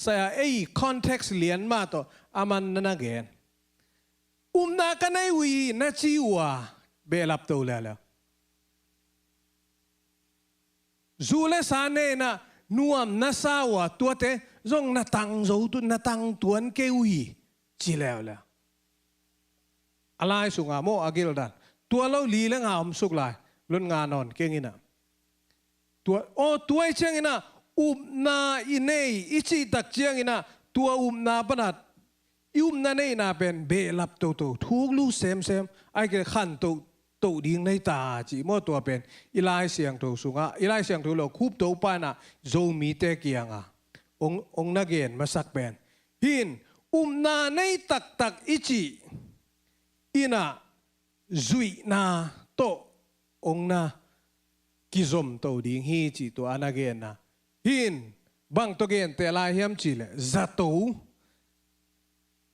สายไอ้คอนเท็กซ์เลียนมาตัวอามันนั่นเองนากันไอวีนักจิวาเบลับตัวแล้วจูเลสานเนนะนัวมนาสาวะตัวเตจงนาตังโจตุนาตังตัวนั้นเกวีจีแล้วอะไรสุงาโมอากิลดันตัวเราลีเลงามสุกลายล้นงานอนเก่งอินะตัวไอเชียงอินะนาอินเนยอิจิตักเชียงอินะตัวนาปนัดนาเนยนาเป็นเบลับโตทุกลูเซมไอเกขันโตดิ้งในตาจีโมตัวเป็นอีไลเสียงโตสุงาอีไลเสียงโตเราคูบโตปานะโจมีเตเกียงองนักเกนมาสักเป็นหินนาในตักอิจิอินะจุยนาโตองนากิจมโตดิ้งฮีจีตัวอนาเกนนะหินบางตัวเกนเตลายเฮียมจีเลจัตโต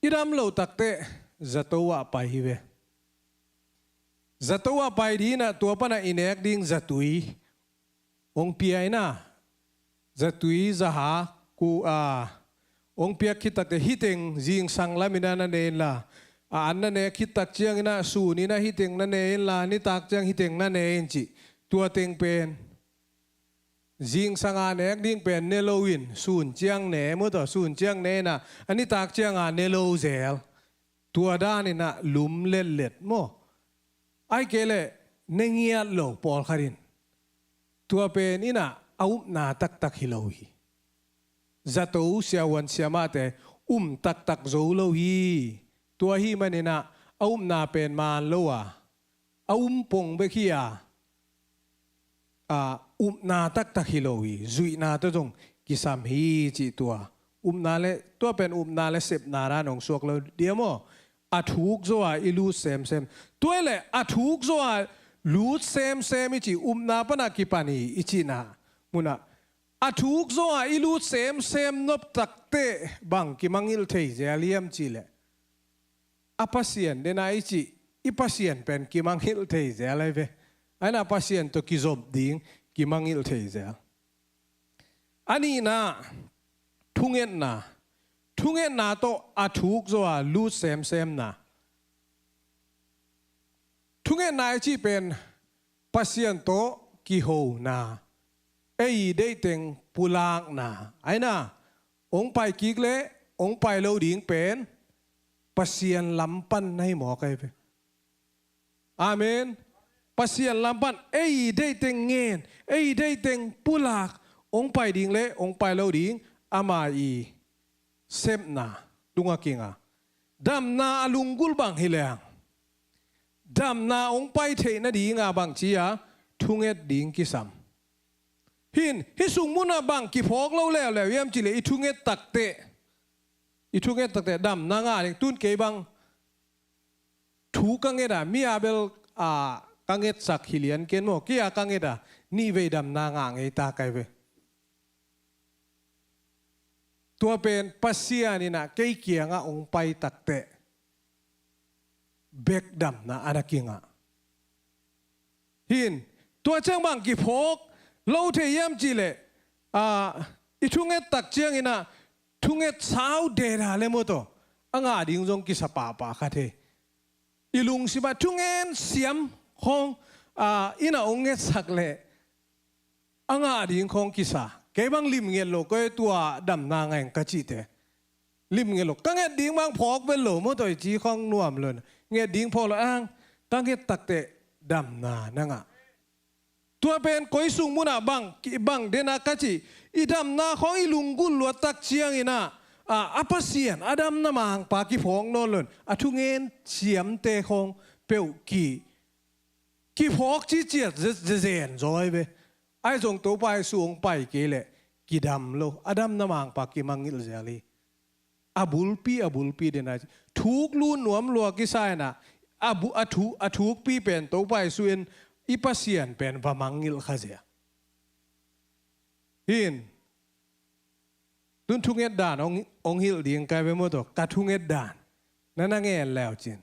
อิรามโลตักเตจัตโตว่าไปฮิเวจัตโตว่าไปดีนะตัวปนะอินเอกดิ้งจัตุยองเปียนะจัตุยจะหากูองเปียคิดตักเตฮิตเองจิงสังลามินานันเองละอันนั้นเองคิดตักเจียงนะสูนี่นะฮิตเองนั่นเองละนี่ตักเจียงฮิตเองนั่นเองจีตัวเต็งเป็นจิงสังอันเอกดิ้งเป็นเนโลวินสูนเจียงเนเมื่อต่อสูนเจียงเนนะอันนี้ตักเจียงเนโลเซลตัวด้านนี่นะลุมเล็ดโมไอเกเลเนเงียโลปอลคารินตัวเป็นนี่นะเอานาตักฮิโลฮีจัตโตเสียวันเสียมาเตตักโจโลฮีตัวฮีมันนี่นะเอานาเป็นมานโลวะเอาปงเบคียนาตักฮิโลฮีจุยนาตัวจง กิสามฮีจีตัวนาเลตัวเป็นนาเลเสพนาราหนองสวกเราเดียวมั้งอาทุกโซอาอิลูเซมตัวเล่อาทุกโซอาลูเซมอิจินาปนักกิปานีอิจินามุนะอาทุกโซอาอิลูเซมนบตักเตบังกิมังอิลเทเจเลียมจีเลอาพัสยันเดนไอจิอีพัสยันเป็นกิมังอิลเทเจอะไรเวไอ้น่าพัสยันตัวกิจบดิ้งกิมังอิลเทเจอันนี้นะทุงเงินนาโตอาทุกโซอาลูเซมนะทุงเงินนาจีเป็นพัสยันโตกิโฮนาเอ้ยได้เต็งปุลางนาไอ้น่ะองไปกิกเละองไปเราดิ่งเป็นพัสยันลำปันให้หมอใครไปอาเมนพัสยันลำปันเอ้ยได้เต็งเงินเอ้ยได้เต็งปุลากองไปดิ่งเละองไปเราดิ่งอามาอีเซมนาลุงอากิงาดำนาลุงกุลบังฮิเลงดำนาองไปเทนดีงาบังจียทุงเอ็ดดิ่งกิสัมฮิสุงมุนาบังกิพอกเราแล้วเยี่ยมจิเลอีทุงเอ็ดตักเตดำนางาเองตุนเกบังถูกังเอ็ดามีอาเบลกังเอ็ดสักฮิเลียนเกนโมกี้อากังเอ็ดานี่เวดำนางาเงตาไกเวตัวเป็นปัสยานี่นะเกี่ยเกียงอ่ะองไปตักเตะเบกดำนะอาณากิงอ่ะตัวเจ้าบังกิพกเราเทียมจีเลอีทุ่งเอ็ดตักเจียงอินะทุ่งเอ็ดสาวเดราเลโมโตอ่างาดิ่งจงกิสปาคาเทอีลุงสิบะทุ่งเอ็ดเสียมของอินะองเอ็ดสักเลอ่างาดิ่งของกิสาแกบังลิมเงลโลก็ตัวดำนางเองกะจิเตลิมเงลโลกังเงดิ่งบังพอกเป็นโลมตัวจีของนวมเลยเงดิ่งพอละอ้างกังเงตักเตดำนานังอ่ะตัวเป็นก้อยสุงมุนาบังเดนากะจิอีดำนาของอีลุงกุลลวดตักเชียงอีน่ะอาปัสเซียนอดัมนามังปากิพองนอนเลยทุเงินเฉียมเตของเปียวกีพอกจีเจียดเจนจอยเวไอ้จงตัวไปสูงไปเกลกิดำโลอดัมนามังปากิมังอิลเจลีอาบุลปีเดนายทุกลุ่นหนวมลัวกิไซน่ะทุกปีเป็นตัวไปส่วนอีปัสยันเป็นพมังอิลขเสียดุนทุงเอ็ดด่านองฮิลดิ่งกลายเป็นหมดตัวกัดทุงเอ็ดด่านนั่นนั่งเงินแล้วจิน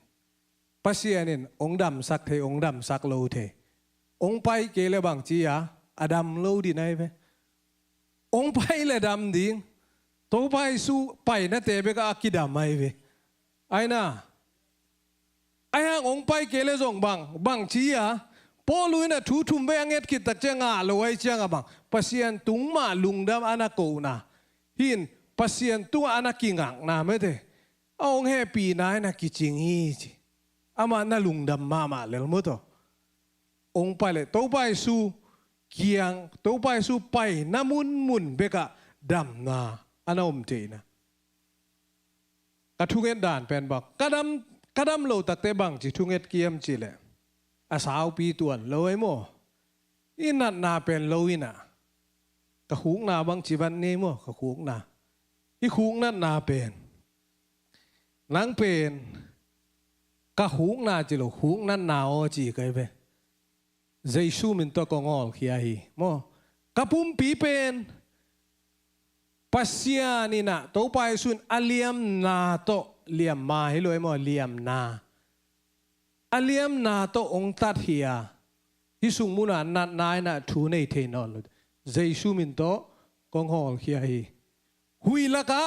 ปัสยันนี่องดำสักเทองดำสักโลเทองไปเกลบังจียาอดัมโลดีไหนไปองไปเลยดำดิ่งตัวไปสู้ไปนะเตะไปก็อากิดำไม่ไปไอ้น่ะไอ้ห่างองไปเกลส่งบังจียาพอลุยนะทุ่มไปอังเอ็ดคิดตักเจ้างาลอยเจ้างาบังปัสยันตุงมาลุงดำอนาโกนะปัสยันตัวอนากิงังนะไม่เตะเอาองแฮปีนายนะกิจิงฮีจิอามานะลุงดำมาเลยมั้งตัวองไปเลยตัวไปสู้เกียงตัวไปสู้ไปน้ำมุนเบกะดำนาอันอมเจนะกระทุงเอ็ดด่านเป็นบอกกระดำโลตักเตบังจิทุงเอ็ดเกียมจิเลยอาสาวปีตัวนโลไอโมอินัดนาเป็นโลอินะกระหุงนาบังจิบันนี้โมกระหุงนาอีหุงนัดนาเป็นนังเป็นกระหุงนาจิโลหุงนัดนาโอจีไกไปใจสู้มินตัวกงอลขี้อาฮีโมกระปุ่มปีเป็นปัสยานี่นะตัวไปสุนอเลียมนาโตเลียมมาให้รวยโมเลียมนาอเลียมนาโตองตัดเฮียที่สุงมุนานัดนายนะทูในเทนอลใจสู้มินตัวกงอลขี้อาฮีหุยละกะ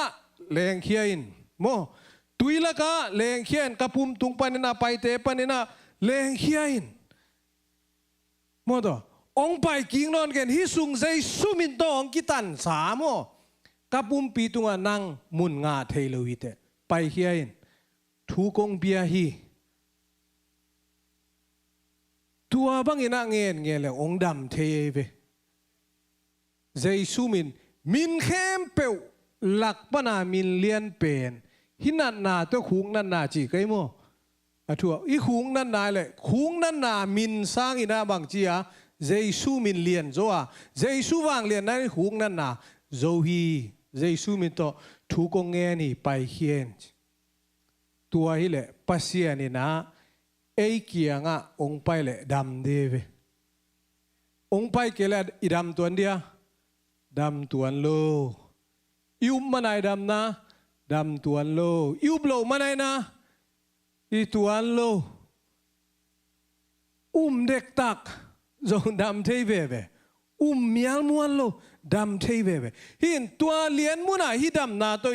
แรงขี้อินโมตุยละกะแรงขี้อินกระปุ่มตุงปานนาไปเตปานนาแรงขี้อินโมตัวองไปกิงนอนกันฮิสุงใจสุมินโตองกิตันสามโมกับปุ่มปีตุงานังมุนงาเทลวิเตไปเฮียนทูกงเบียฮีตัวบังอินะเงียเลยองดำเทเวใจสุมินเข้มเปวหลักปนามินเลียนเป็นหินันนาตัวขุงนันนาจีไกโมทัวอีขุงนั่นนายเลยขุงนั่นนามินสร้างอินาบางจีอาเจสูมินเลียนโจอาเจสูวางเลียนนั่นขุงนั่นนา zohi Jesu mi to thu ko nge ni pai hien tua hi le pasia ni na ei kianga ong pai le dam deve ong pai ke le idam tuan dia dam tuan lo iu manai dam na dam tuan lo iu blo manai na i tuan lo dek tak zong dam thei ve ve mial muan lo dam thei ve ve hin tua lian muna hi dam na to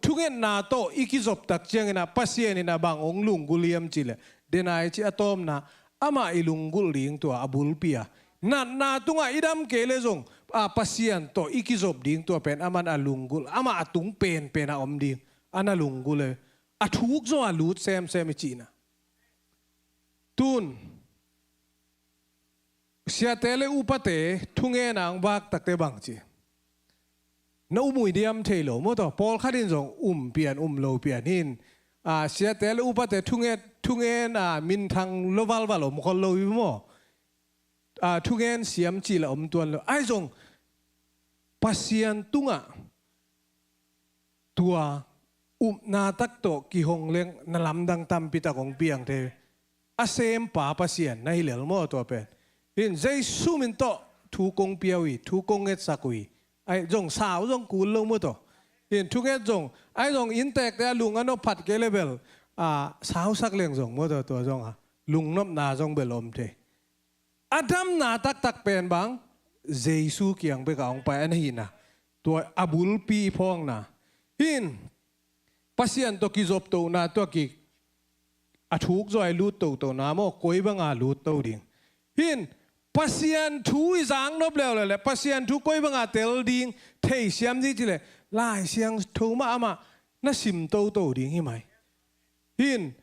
thungen na to ikizop tak cheng na pasien na bang ong lunguliam chile denai chi atom na ama ilungul ring tua abul pia na tunga idam kele zong pasien to ikizop ding tua pen aman alungul ama atung pen a om ding ana lungul le athuk zo alut sem chi na tun sia tele upate thunge nang bak takte bang chi na umui diam thelo mo to pol khadin zong pian lo pian hin sia tele upate thunge na min thang lowal walo mo khol lo mo thunge siam chi la tuan lo ai zong pasian tunga tua na tak to ki hong leng na lam dang tam pita kong piang te asem pa pasian na hilel mo to pen hin Jesu min to thu kong piawi thu kong et sakui ai jong sao jong kul lo mo to hin thu get jong ai jong in tek te lung ano phat ke level sao sak leng jong mo to jong lung nop na jong belom te adam na tak pen bang Jesu kiang be ka ong pa an hi na to abul pi phong na hin pasian to ki zop to na to ki athuk zoi lut to na mo koi banga lut to ding hin pasian thu izang nop le pasian thu koi banga tel ding thei siam ji chile lai siang thu ma ama na sim to ding hi mai hin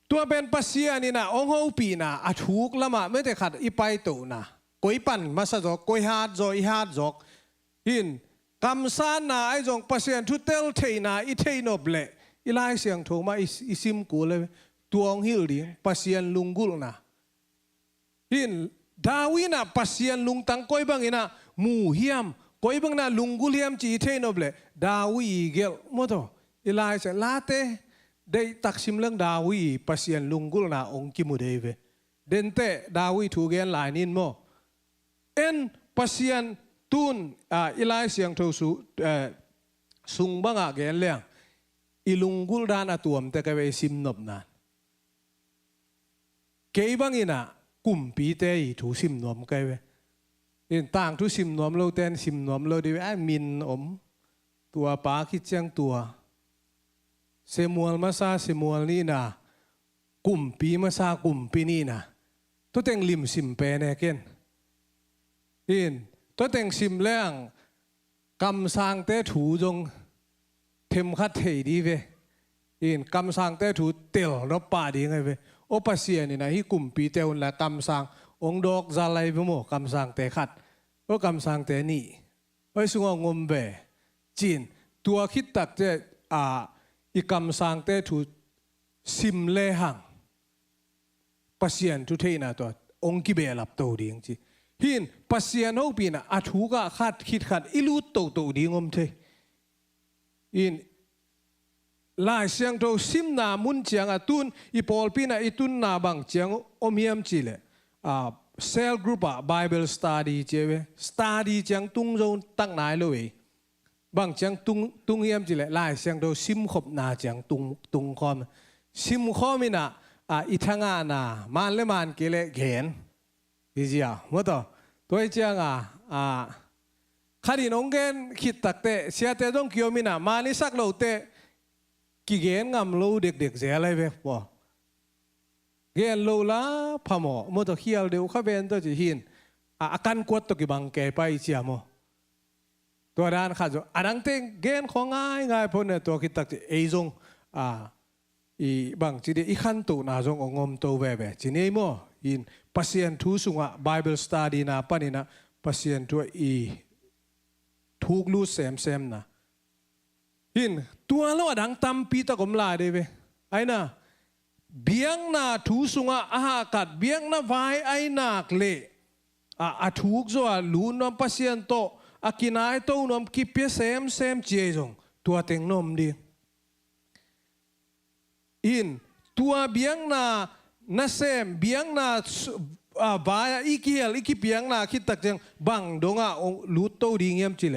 tua ben pasian ni na ong ho pi na athuk lama me te khat i pai to na koi pan ma sa zo koi hat zo i hat zok hin kam san na ai jong pasian thu tel thei na i thei nop le i lai siang thu ma i sim ku le tuang hil ding pasian lungul na hin dawina pasian lung tang koi bang ina mu hiam koi bang na lungul hiam chi thei nop le dawi gel mo to i lai se late dei taksim lang dawi pasian lungul na ong ki mu deve dente dawi thu gen lai nin mo en pasian tun ilai siang tho su sung banga gen leng ilungul dan atuam te ka we sim nop na ke bang ina kumpi te i thu sim nom ka we in tang thu sim nom lo ten sim nom lo di ai min om tua pa ki chang tua semual masa semual ni na kumpi masa kumpi ni na to teng lim sim pe ne ken in to teng sim leng kam sang te thu jong them khat thei di ve in kam sang te thu tel no pa di ngai ve o pasia ni na hi kumpi te un la kam sang ong dok zalai ve mo kam sang te khat o kam sang te ni oi sunga ngom be chin tua khit tak te i kam sang te thu sim le hang pasian thu thei na to ong ki be lap to ding chi hin pasian ho pi na athu ga khat khit khat ilut to ding om the in lai siang to sim na mun chiang atun i pol pi na itun na bang chiang omiam chi le cell group bible study chewe study chiang tung zo tak nai lo we bang chiang tung hiam chi le lai siang to sim khop na chiang tung khom sim khom ina ithanga na man le man ke le gen izia mo to toy chiang khari nong gen khit tak te sia te dong kiomina mani sak lo te ki gen ngam lo dek ze lai ve po gen lo la phamo mo to khial deu kha ben to chi hin akan kwat to ki bang ke pai chia mo to ran kha jo anang te gen khongai pon ne to khit tak e jong i bang chi de i khan tu na jong ongom to ve chi nei mo in pasien thu sunga bible study na panina pasien tu i thuk lu sem na hin tua lo adang tam pi ta kom la de ve ai na biang na thu sunga aha kat biang na vai ai nak le a thuk zo lu no pasien to อากินายโต้นมกิเปียเซมเจจงตัวเต็งนมดีอินตัวเบียงนาเซมเบียงนาบายอีเกียลอีกิเบียงนาคิดตักจังบังดงองลูโตดีเงียมจิเล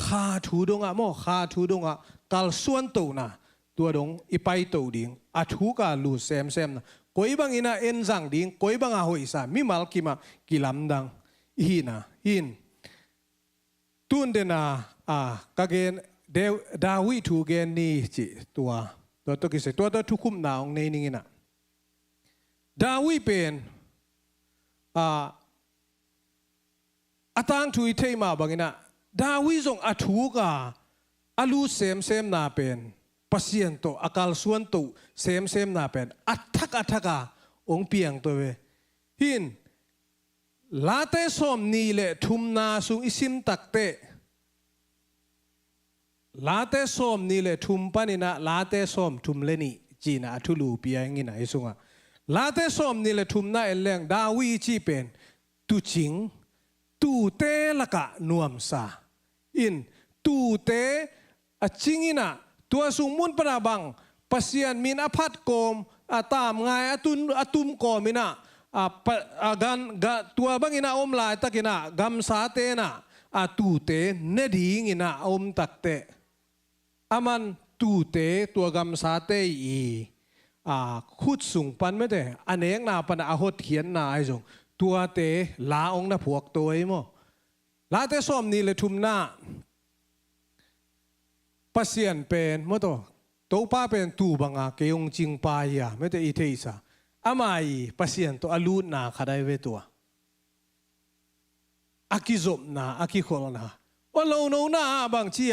ขาทูดงโมขาทูดงกัลส่วนโตนาตัวดงอีไปโตดิงอาทูกาลูเซมนะกอยบังอินาเอ็นจังดิงกอยบังอาหอยสามิมัลกิมากิลัมดังอินตุนเดนากะเกนดาวิทูเกนนี่จิตัวกิเสตัวทุกคุมนาองในนิงินะดาวิเป็นอาตังทุยเทมาบังอินะดาวิจงอาทูกาอาลูเซมนาเป็นปัสยันโตอากาลส่วนโตเซมนาเป็นอัทกาองเปียงตัวเวหินลาเตสอมนีเลทุมนาสุงอิสิมตักเตลาเตสอมนีเลทุมปานินะลาเตสอมทุมเลนีจีน่าทุลูปียงินะไอซุงะลาเตสอมนีเลทุมนาเอเลงดาวิจีเป็นตุจิงตูเตละกะนวมซาอินตูเตอจิงินะตัวสุงมุนปราบังปัสยันมินอภัดโกมตามไงอตุมโกมินะกันตัวบังอินะอมลายตะกินะกัมสาเตนะตูเตเนดีงินะอมตักเตอามันตูเตตัวกัมสาเตอีขุดสุงปันไม่ได้อันเองนาปันอาหดเขียนนาไอจงตัวเตลาองนะพวกตัวไอ้โมลาเตส้มนี่เลยทุมหน้าปัสยันเป็นมตัวโตป้าเป็นตูบังอาเกยงจิงปายาไม่ได้อิเทอิสาอามาอีปัสยันตัวอลูนาขดายเวตัวอากิจบนาอากิโคลนาว่าเราโนนาบางที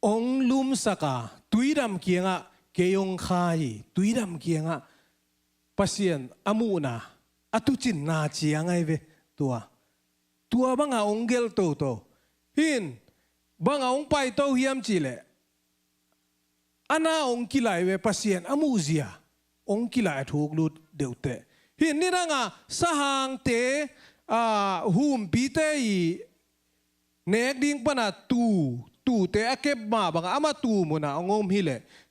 องลุมสกาตุยดำเกียงะเกยงคายตุยดำเกียงะปัสยันอามูนาอตุจินนาเจียงไงเวตัวบังอาองเกลโตหินบังอาองไปโตเฮียมจิเลอานาองกิไลเวปัสยันอามูเซียองกิไลถูกลุดเดือดเตหินนี่ดังสหางเตหุมปีเตยเนกดิ้งปนาตูเตอเก็บมาบังอามาตูมุนะองอมฮิเล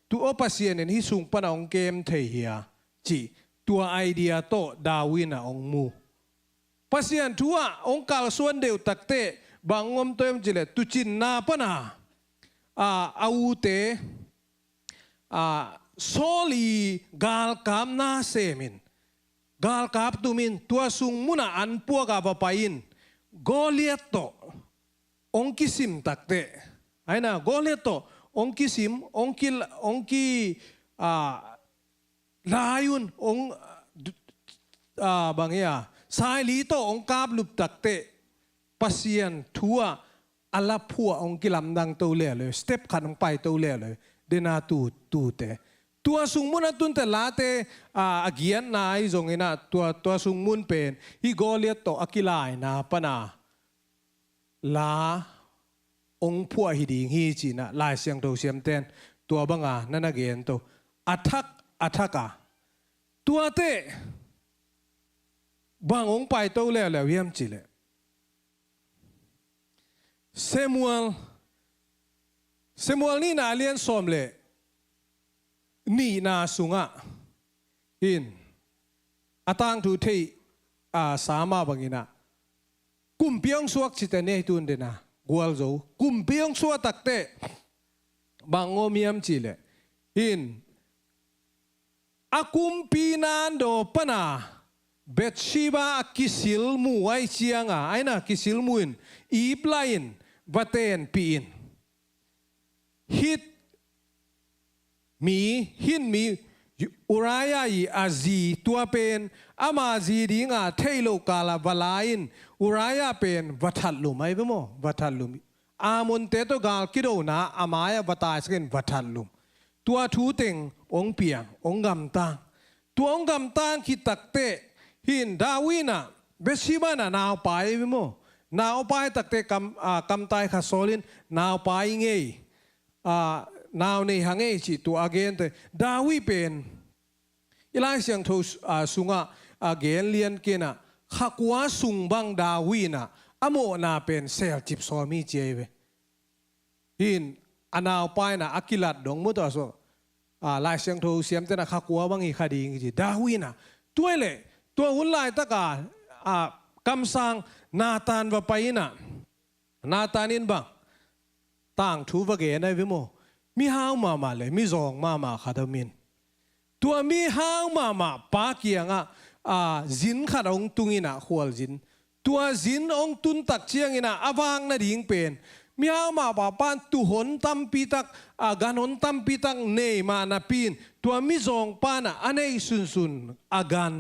ตูอปัสยันนี่สุงปนาองเกมเทียจีตัวไอเดียโตดาวินะองมูปัสยันทัวองกาลส่วนเดียวตักเตบางอมเตมจิเลตุจินนาปนาอาวูเตโซลีกาลกามนาเซมินกาลกาบตุมินตัวสุงมุนะอันปัวกาบปายินโกเลียตโตองกิสิมตักเตไอ้นะโกเลียตโตองกิสิมองกิลายุนองบางอย่างสายลีโตองกาบลุบตักเตปัสยันทัวอัลลาพัวองกิลำดังโตเล่เลยสเต็ปขันองไปโตเล่เลยเดนาตูเตตัวสุงมุนตุนแต่ลาเตอาเกียนนายจงเงินะตัวสุงมุนเป็นฮิโกเลียโตอากิลายนาปนาลาองพัวฮิดีฮีจีนะลายเสียงโตเสียมเต้นตัวบังอานั่นนักเรียนโตอัทักตัวเตบางองไปโตแล้วเยี่ยมจีเลยเซมูเอลนี่นาเลียนสอมเลยนี่นาสุงะอินอาตังทุเทสามาบังอินะกุมเปียงสวกจิตเนตุนเดนะกัวลโจกุมเปียงสวตักเตบางโอมียมจีเลยอินอากุมปีนันโดปนาเบตชีบากิสิลมูไอเชียงไอนะกิสิลมูอินอีปลายินวัเตนปีอินฮิตมีอุรายาอีอาซีตัวเป็นอามาซีดิงาเทโลกาลาบลาอินอุรายาเป็นวัฏลุมไอ้เบโมวัฏลุมอามุนเตโตกาลกิโดนาอามายาวัตายสกินวัฏลุมตัวทูเต็งองเปียงองกำตังตัวองกำตังคิดตักเตหินดาวินะเบชิบานะนาวไปเบโมนาวไปตักเตกำตายขัดโซลินนาวไปเงยนาวในหางเอจิตัวอาเกนเตดาวิเป็นอีไลเสียงทูสุงะอาเกนเลียนเกนะขักว่าสุงบังดาวินะ อโมนาเป็นเซลจิบซอมีเจเวหินอนาวไปนะอากิลัดดงมุตอสลายเสียงโทเสียมเตนะขักวัวบางอีคดีงี้ดาวินะตัวเล่ตัวหุ่นลายตะกากำสังนาตานว่าไปนะนาตานินบังต่างทูวเกนได้วิโมมีหาวมาเลยมีซองมาขัดมินตัวมีหาวมาปาเกียงจินขัดองตุงินะขวลจินตัวจินองตุนตักเชียงอินะอวางนาดิ่งเป็นมีหาวมาปาปานตุหนตัมปีตักกันหนตัมปีตักเนมานาปีนตัวมีซองปานะอันนี้สุนอากัน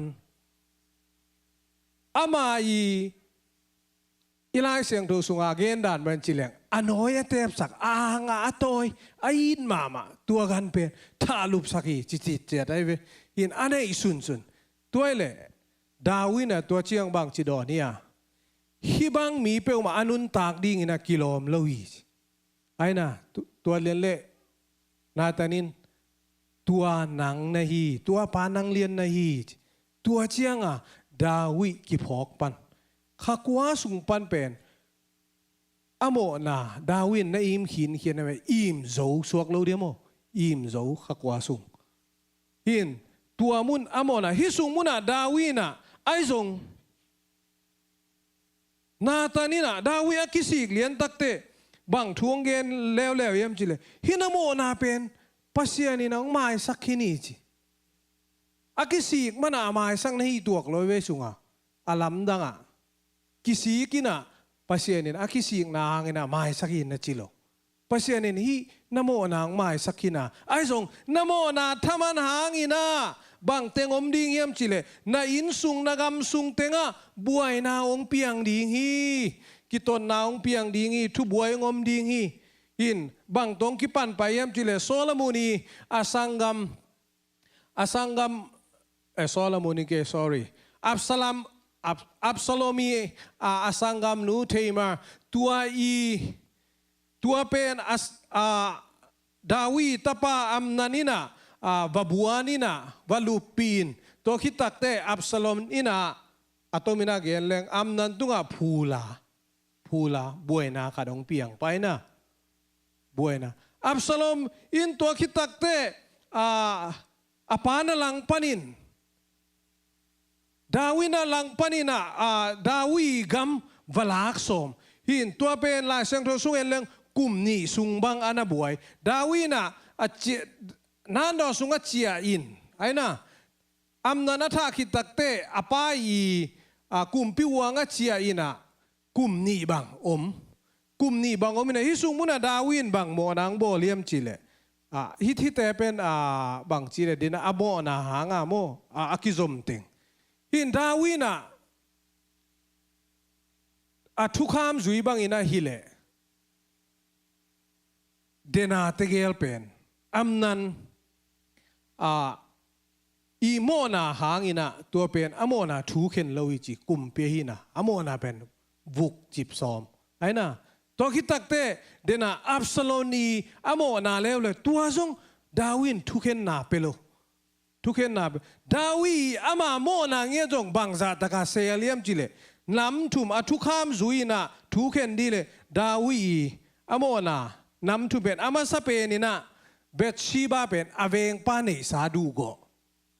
อามาอีไลเสียงทูสุงอาเกนดานบันจิเลงอันน้อยเต็มสักอ่างอาตอยอินมาตัวกันเป็นท่าลุบสักจิตเจได้เวอินอันนี้สุนตัวเล่ดาวินะตัวเชียงบางจิดอเนี่ยฮิบังมีเปลมาอนุนตากดิ่งนะกิโลมลวิไอ้นะตัวเลียนเล่นาตานินตัวหนังนะฮีตัวปานังเลียนนะฮีตัวเชียงดาวิกิพอกปันข้ากว่าสุงปันเป็นอโมนาดาวินนะอิมขินเขียนอะไรอิมโจสวกเราเดียวโมอิมโจข้ากว่าสุงหินตัวมุนอโมนาฮิสุงมุนดาวินะไอซงนาตานี่นะดาวิอากิสิกเลียนตักเตบังทวงเกนแล้วเยี่ยมจิเลยฮินอโมนาเป็นปัสยานี่น้องไม้สักขินีจิอากิสิกมันไม้สักนี่ตัวกลอยเวสุงอาลัมดังกิสิกินะปัสยานี่อากิสิกนางนะไม้สักขินนะจิโลปัสยานี่ฮีนโมนางไม้สักขินะไอซงนโมนาธรรมันหางอินะบางเตงอมดิ่งเยี่ยมจิเลนาอินสุงนากำสุงเตงบวยนาองเปียงดิ่งฮีกิตนนาองเปียงดิ่งฮีทุบวยงอมดิ่งฮีอินบางตรงกิปันไปเยี่ยมจิเลโซลามูนีอาสังกัมโซลามูนีเก sorry อับซาโลมีอาสังกัมนูเทมาตัวเป็นดาวีตปาอัมนานินะวาบัวนี่นะวาลูปีนตัวคิดตักเตอับซาลอมนี่นะอัตโตมินาเกนเลงอัมนันตุงพูลาบวยนาขัดองเปียงไปนะบวยนะอับซาลอมอินตัวคิดตักเตอปานาลังปานินดาวินาลังปานินะดาวีกัมวลากสมหินตัวเป็นลายเสียงทสุงเอ็นเลงกุมนี่สุงบังอานาบวยดาวินะนั่นดอสุงเจียอินไอ้นะอัมนานาทาคิตักเตอปายกุมพิวงเจียอินะกุมนี่บังกุมนี่บังอมนะฮิสุงมุนาดาวินบังโมนังโบเลียมจิเลฮิตเตเป็นบังจิเลดินะอโมนาหางโมอากิซอมติงหินดาวินะทุกขามจุยบังอินะฮิเลเดนาเตเกลเป็นอัมนันอีโมนาหางอินะตัวเป็นอโมนาทูเข็นลวิจิกุมเปียหินะอโมนาเป็นวุกจิบซอมไอ้นะตัวคิดตักเตเดนาอับซาโลนีอโมนาเลวเลยตัวซงดาวินทุเข็นนาเปโลทุเข็นนาดาวีอามาโมนาเงี้ยจงบังซาตะกาเซียเลียมจิเลน้ำทุ่มทุกขามจุยนะทุเข็นดีเลยดาวีอโมนาน้ำทุ่มเป็นอามาสเปนินะเบตชีบาเป็นอเวงปาเนสาดูโก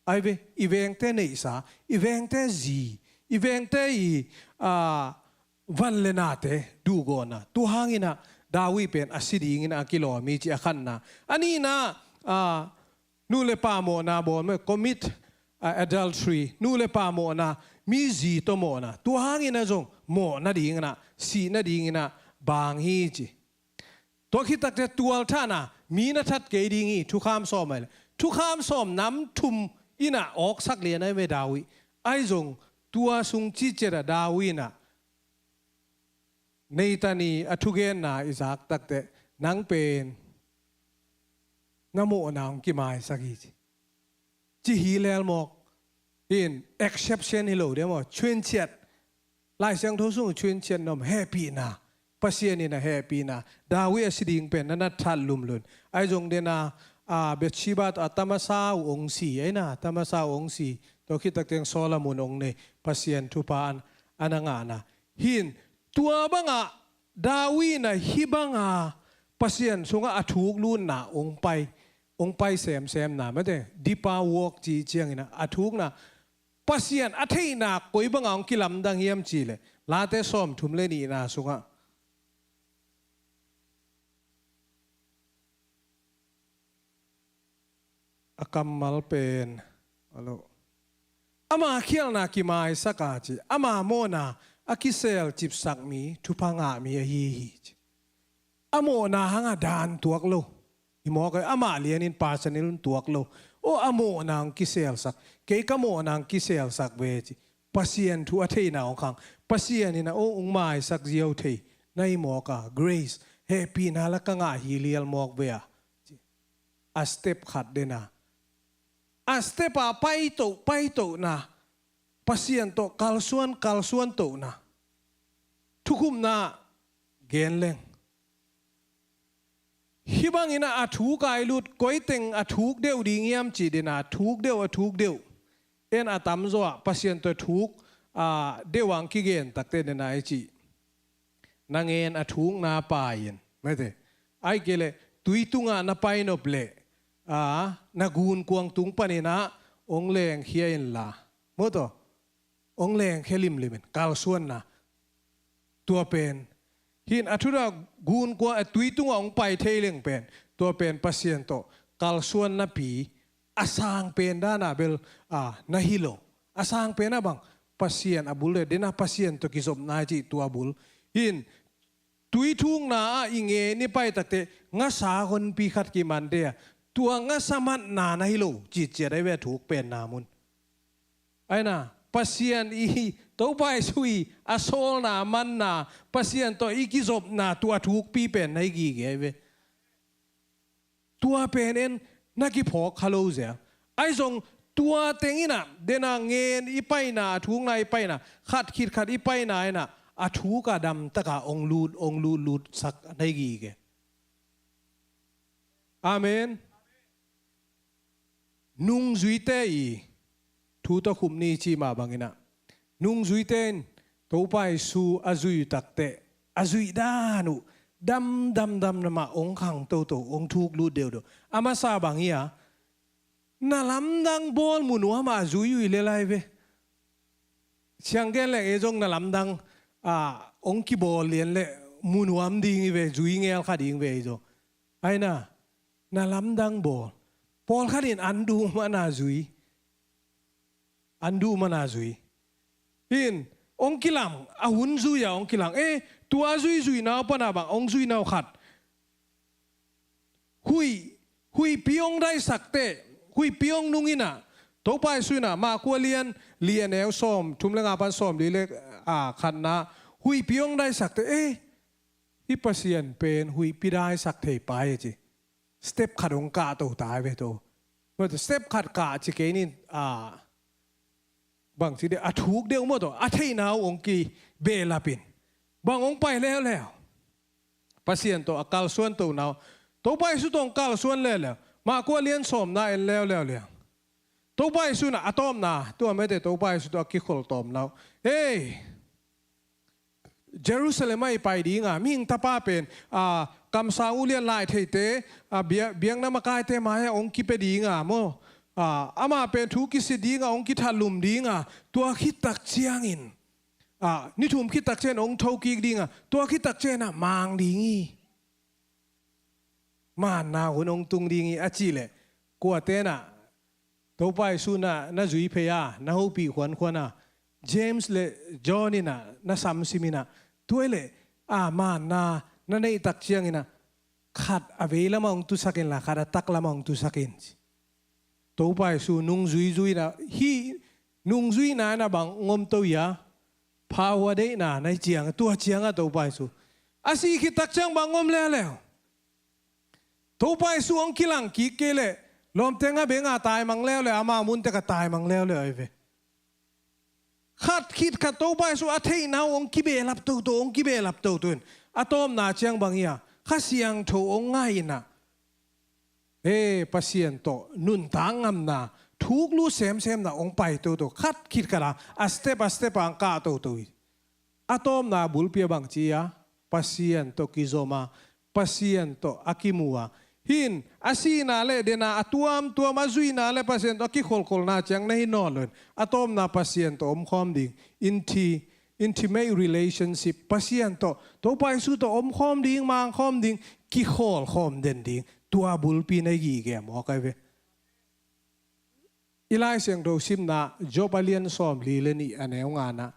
ไอเวอีเวงเตเนสาอีเวงเตจีอีเวงเตวันเลนาเตดูโกนะตัวหางินะดาวิเป็นอสิดีงินะกิโลมีจิอาขันนะอันนี้นะนูเลปาโมนาบอลเมื่อ commit adultery นูเลปาโมนามีจีโตโมนะตัวหางินะจงโมนาดีงินะสีนาดีงินะบางฮีจิตัวคิดตักแต่ตัวท่านะมีนัทัดเกดีงี้ทุกข้ามซ้อมไปเลยทุกข้ามซ้อมน้ำทุ่มอินะออกสักเลียนไม่ดาวิไอจงตัวสุงจิเจระดาวินะในตานีทุเกนนะอิสักตักแต่นังเป็นน้ำโมนางกิมายสักทีจีฮีเลลมอกอิน exception ฮิโลเดียวมั้งชวนเชียดลายเสียงทุสุงชวนเชียดนมแฮปปี้นะปัสยานี่นะแฮปปี้นะดาวิสิดิ่งเป็นนั่นทัดลุมลุนไอจงเดนะเบตชีบาตตามสาวองสีไอนะตามสาวองสีตัวคิดตักเตียงโซลามุนองเนี่ยปัสยานทุพานอันงานะหิน ตัวบังอ่ะดาวีน่ะฮิบังอ่ะปัสยันสงอ่ะถูกลุ่นน่ะองไปแซมน่ะไม่ได้ดิปาวอกจีเจียงน่ะอ่ะถูกน่ะปัสยันอ่ะเทียน่ะกุยบังอ่ะองกิลำดังเยี่ยมจีเลยลาเตซ้อมทุ่มเลนี่น่ะสงอ่ะอากัมมัลเป็นฮัลโหลอามาเขียนนักกิมายสักอาจีอามาโมนาอากิเซลจิบสักมีทุพังอามีฮีอาโมนาหังอาดานตัวกโลอีหมอก็อามาเลียนินปาสนิลุนตัวกโลโออาโมนางกิเซลสักเกยกโมนางกิเซลสักเวจิปัสยันทัวเทนาองคังปัสยันนี่นะโอองมาสักเจียวเทในหมอกา grace เฮปีนาละกังอาฮิเลียลมอกเบียอาสเต็ปขัดเดนาอาสเตปาไปโตนะปัสยันโตคัลส่วนโตนะทุกุมนะเกนเลงฮิบังอินะอาทูกายลุดก้อยเต็งอาทูกเดียวดีเงียมจีเดนะทูกเดียวเอ็นอาตามจัวปัสยันโตทูกเดียวังกิเกนตักเตเดนะไอจีนางเอ็นอาทูกนาปายันไม่เตไอเกเลตุยตุงานาไปนบเลนักกูนกวงตุงปนินะองเลงเฮียนลาโมโตองเลงเคลิมลิมันกาลส่วนนะตัวเป็นหินอัทุระกูนกวงตุยตุงองไปเทเลงเป็นตัวเป็นปัสยันโตกาลส่วนนะปีอาสางเป็นด้านาเบลนะฮิโลอาสางเป็นนะบังปัสยันอบุลเลเดนะปัสยันโตกิสมนาจิตัวบุลหินตุยทุงนาอิงเอนี่ไปตักเตงาสาคนปีขัดกิมันเดียตัวงาสมัดนานะฮิโลจิตเจได้เวถูกเป็นนามุนไอ้น่ะปัสยันอีตัวไปสุยอาโซลนามันนาปัสยันตัวอีกิจบนาตัวถูกปีเป็นในกี่เกเวตัวเป็นเอ็นนักกิพอกฮัลโหลเสียไอ้ทรงตัวเต็งน่ะเดนางเงินอีไปนาถูกนายไปน่ะขัดอีไปนายน่ะอาถูกกระดำตะกาองลูดสักในกี่เกอาเมนนุ่งจุยเตอีทูตคุมนีชีมาบังอินะนุ่งจุยเตนตัวไปสู่อาจุยตักเตอาจุยดานุดำนะมาองขังโตองทุกลูดเดียวอามาซาบังเฮียนาลำดังบอลมุนัวมาจุยอยู่เลไลเวเชียงแกเล็กเอจงนาลำดังองกีบอลเลียนเล่มุนัวมดิ่งเวจุยเงี้ยขัดดิ่งเวโจไอ้น่ะนาลำดังบอลพอลขัดอินอันดูมานาจุยอินองกิลังอาหุนจุยองกิลังตัวจุยนาวปนาบังองจุยนาวขัดหุยพิองได้สักเตหุยพิองนุงินะตัวไปสุยนะมากัวเลียนเอวซ้อมทุ่มเลงอาปันซ้อมลีเล็กขันนะหุยพิองได้สักเตที่ปัสยันเป็นหุยพิได้สักเทไปจีสเต็ปขัดองกาตัวตายไปตัวเมื่อสเต็ปขัดกาจีเกนินบางทีเดียวถูกเดียวหมดตัวเทนาวองกีเบลาปินบางองไปแล้วปัสยันตัวกาลส่วนตัวนาวตัวไปสุดตรงกาลส่วนแล้วมากัวเลียนสมนาแล้วตัวไปสุดน่ะอะตอมนาตัวไม่ได้ตัวไปสุดตัวกิโคลตอมนาวเเยรูซาเล็มไม่ไปดีงามิงตาป้าเป็นคำสาอุเลียนลายเทเตเบียงน้ำมากายเตมาให้องกิเปดีงาโมอามาเป็นทุกิสิดีงาองกิทัลลุมดีงาตัวคิดตักเชียงอินนี่ทุ่มคิดตักเชนองทกิกดีงาตัวคิดตักเชนมางดีงี้มานาหุ่นองตุงดีงี้อาจีเล่กัวเตน่ะตัวไปสุน่ะน่าจุยเพียน่าหูปีขวัญน่ะเจมส์เล่จอห์นนี่น่ะน่าซัมซิมิน่ะตัวเล่มานานั่นไอ้ตักเชียงอินะขัดอเวลมาองตุสักินละขัดตักละมาองตุสักินตัวไปสู่นุ่งจุยนะนุ่งจุยนะบางงมตัวยาพาวเดน่ะในเจียงตัวเจียงตัวไปสู่อาศัยคิดตักเชียงบางงมแล้วตัวไปสู่องกิลังกิเกเลลมเตงะเบงาตายมังแล้วอามามุนเตกะตายมังแล้วไอ้เวขัดคิดขัดตัวไปสู่อาเทนาวองกิเบลับตัวองกิเบลับตัวอะตอมนาเชียงบางอย่างข้าเสียงโถองง่ายนะปัสยันโตนุนทางงามนะทุกลู่เซมนะองไปตัวคัดคิดกันละสเตปอังกาตัว atom na bulpia bang chia pasien to kizoma pasien to akimua hin asina le dena atuam azui na le pasien to akikhol na chang na hinolon atom na pasien to khom ding intimate relationship pasien to pai su to khom ding mang khom ding ki khom den ding tua bulpi na gi ge mo kai ve ilai siang do sim na job alien som li le ni aneu nga na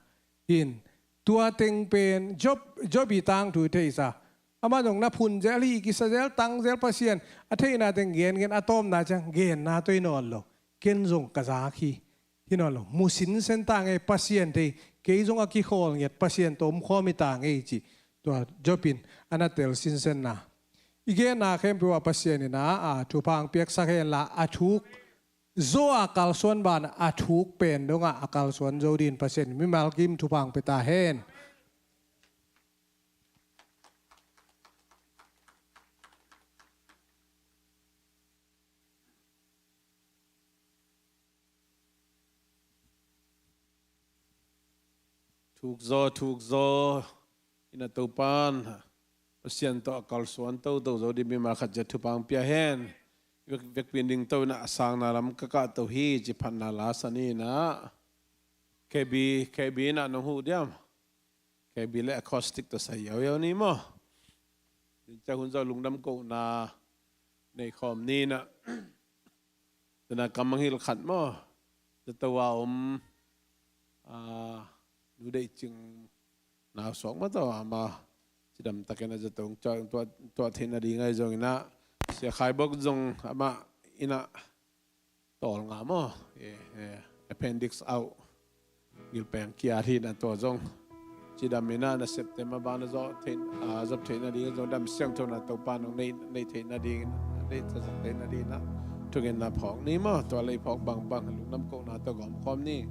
hin tua teng pen job itang tu te sa ama dong na phun jeli ki sa jel tang jel pasien athei na teng gen atom na chang gen na toi non lo ken jong ka za khi hinon lo musin sen tang e pasien te ke jong a ki khol nget pasien tom khomi tang e chi tua jobin anatel sin sen na igen na khem pe wa pasien na a thu pang piak sa khen la a thuk zo akal suan ban a thuk pen donga akal suan zo din pasien mi mal kim thu pang pe ta hen thuộc do ina tàu pan pasien to akal suan tàu zo di bima khat ja thupang pia hen vek pinding tàu na sang na lam ka tàu hi ji phan na la sani na kb na no hu diam kb le acoustic to sai yo ni mo cha hun zo lungdam ko na nei khom ni na na kamang hil khat mo tawa nu dei ching nào sóng mất rồi mà chỉ đầm ta cái nàyจะต้องตัวเทนดีไงจงนะเสียขายบอกจงมาอินะต่อหงามอ่ะappendix out กิลแปลงกีอาทีนั่นตัวจงchỉ đầmมินาในเซปเทมเบอร์บานจะเทนจะเทนดีจงดำเสียงตัวนั้นตัวปานในเทนดีในจะเทนดีนะทุกอย่างน่าพอกนี่มั้งตัวอะไรพอกบางลูกน้ำโกน่าตัวกอมคอมนี่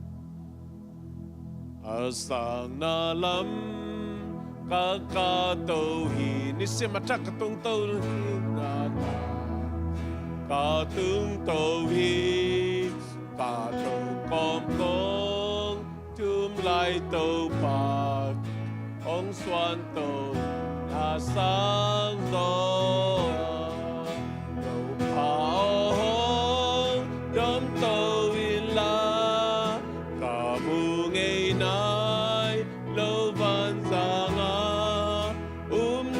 sang na lam ka tau hi ni se mata ka tung tau hi na ka tung tau hi ka tau kom kong tum lai tau pa ong swan tau na sang do tau pa ong dom tau in la ka mung ei nai lo van zanga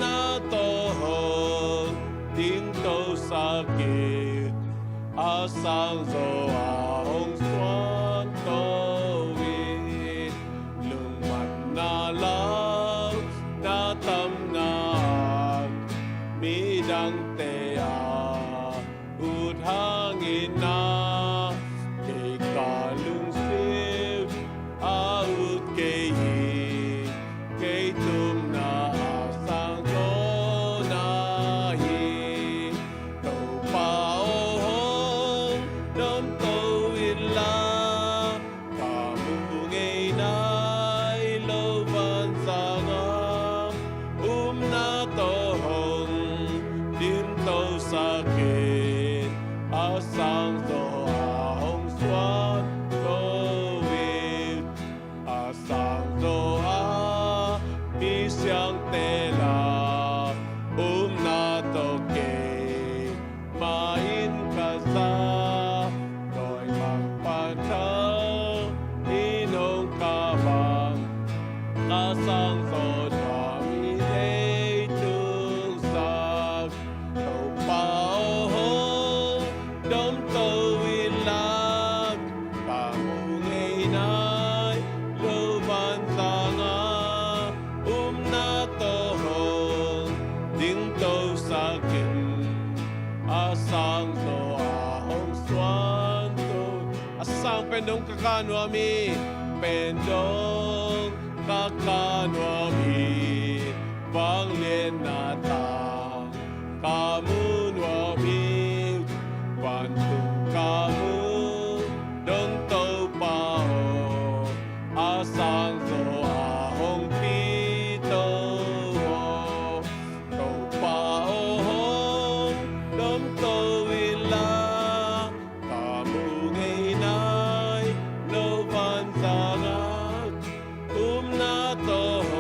na to hong ding to sakit asang zo ahong swan to win lung mat na lang na tam na mi dang te a ut hangin na ke ka lung sim a ut ke ke tum na sang zo na hi to pa o dom to in la ka mu ngei nai lo van sanga na to hong din to sakit asang zo ahong swan to win asang zo a mi siang te la na to ke ma in ka sa doi mang pa cha in hong ka bang ka sang zo da mi dei tung sak to pa hong dom to in lag ka mu ngei nai lo van sanga na to hong ding to sakin asang zo ahong swan to asang pendong kakanwa mi pendong kakanwa mi bang lien na tang kamun wa mi wan tu kamun dong to pa ho asang zo ahong pi to ho to pa ho dom to in la kamu ngei nai lo van sanga na to ho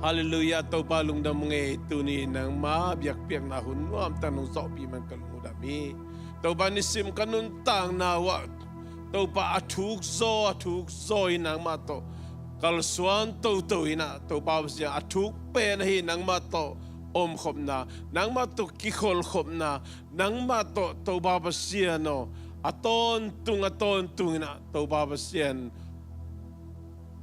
Hallelujah to pa lungdam nge tuni nang ma biak piak na hun nuam tanong so pi man kalung dami to pa nisim kanun tang na wa to pa atuk zo inang ma to kalsuan to ina to pa sia atuk pe na hi nang ma to om khop na nang ma to kikhol khop na nang ma to ba sia no aton tung ina to ba sia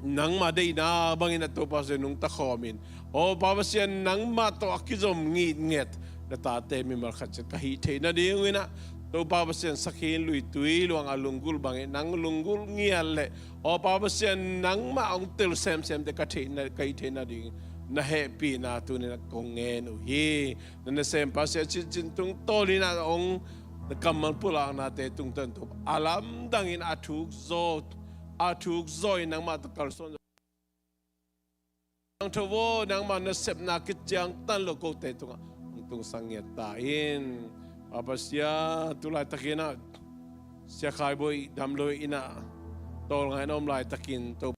nang ma day na bangin at to pa sa nung takomin. O papasyan nang ma to akizom nget na tate mi markat sa kahitay na di yung ina. To papasyan sakin luy tuwi luang alunggul bangin nang lunggul ngiyale. O papasyan nang ma ang til sem de kahitay na di na happy na to ni nakonggen uhi. Na nasem pasya tung toli na ong nakamal pulang natin tung tanto. Alam dangin atuk atuk zoi nang matakal son nang tawo nang manasep na kitjang tan loko te tung sangyat tain apasya tulay takina siya kay boy damloy ina tol nga nom lay takin to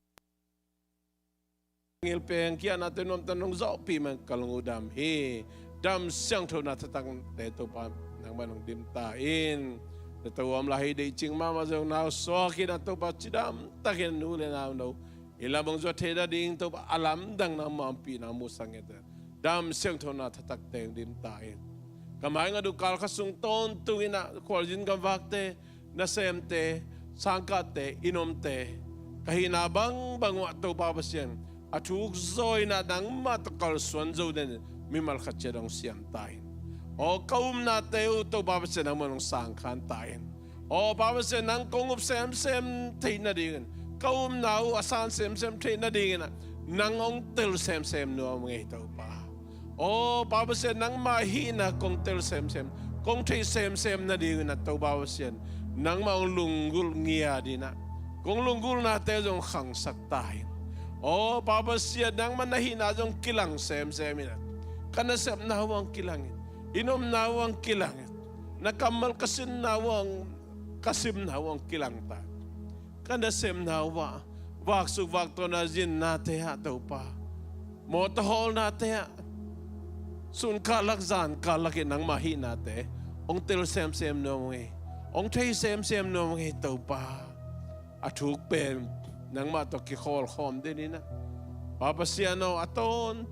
ngil peng kia natin nom tanong zo pi man kalungudam he dam siyang to natatang teto pa nang manong dimtain Natawam lahi day ching mama zong now so kina to pa chidam takin nule now no ilabang zo teda ding to alam dang na mampi na musang ito dam siyang to na tatak tayong dim tayo kamay nga dukal kasung ton tuwina kwaljin kamvakte nasemte sangkate inomte kahinabang bangwa to papasyan atuk zoy na dang matakal swanzo den mimal katsyadang siyam tayo O kaum na teo to babasyan ang manong sangkan tayo. O babasyan ang kungup sem tay na din. Kaum na asan sem tay na din. Nangong tel sem no mga ito pa. O babasyan ang mahina kong tel sem. Kung tay sem na din na to babasyan. Nang maong lunggul ngiya din na. Kung lunggul na tayo yung khangsak tayo. O babasyan ang manahina yung kilang sem na. Kanasap na huwang kilangin. Inom nawang kilangit. Nakamal kasim nawang kilang ta. Kanasem nawa. Waksuk wakto na zin nate ha daw pa. Motohol nate ha. Sun kalakzan kalakin ng mahi nate. Ong til sem no mga. Ong tay sem no mga daw pa. Atuk pen nang matokikol hom din ina. Papasiyano aton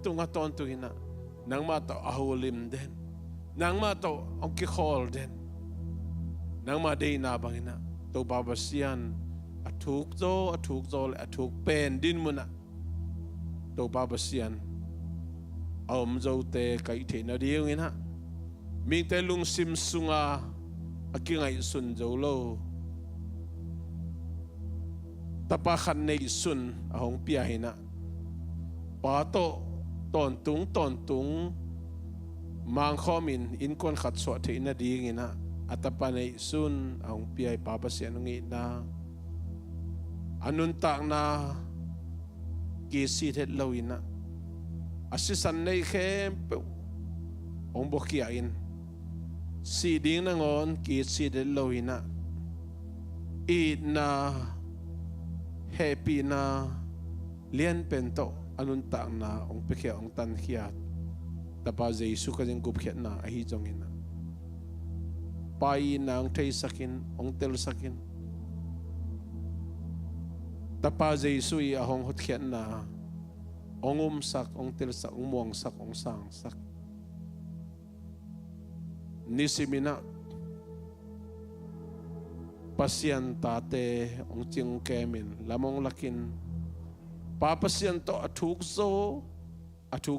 ina. Nang mato ahulim din. Nang mato ang kikol din. Nang maday na bangina. To babasyan. Atuk pen din mo na. To babasyan. Zo te kaite na diyong ina. Ming te lung simsunga. Akingay sun lo. Tapakan na isun. Ahong piyahin na. Pato. Tontong. Mang komin in kon khatso te ina ding ina atapanay sun ang piyay papasyan ng ina anun tak na kisit het lawina asisan nay kempe ong bokiain si ding nangon kisit het lawina na happy na lian pento anun tak na ong pikya ong tanhiat Tapa Jesu kajeng kupkhet na ahi jong ina. Pai na ang tay sakin, ong tel sakin. Tapa Jesu i ahong hutkhet na ong umsak, ong tel sak, ong muang sak, ong sang sak. Nisimina pasyan tate ong ting kemin, lamong lakin. Papasyan to atuk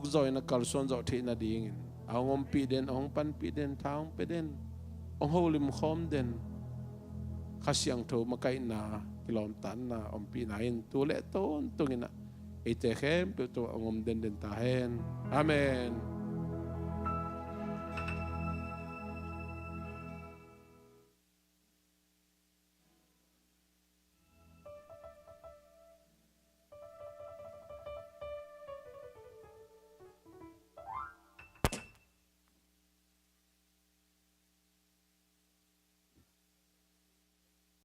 zo na kalson zo te na dingin. Ang piden, ang panpiden, taong piden. Ang holim khom den. Kasyang to makay na kilomtan na pinain tule to untungin na. Itehem pito ang den tahen. Amen.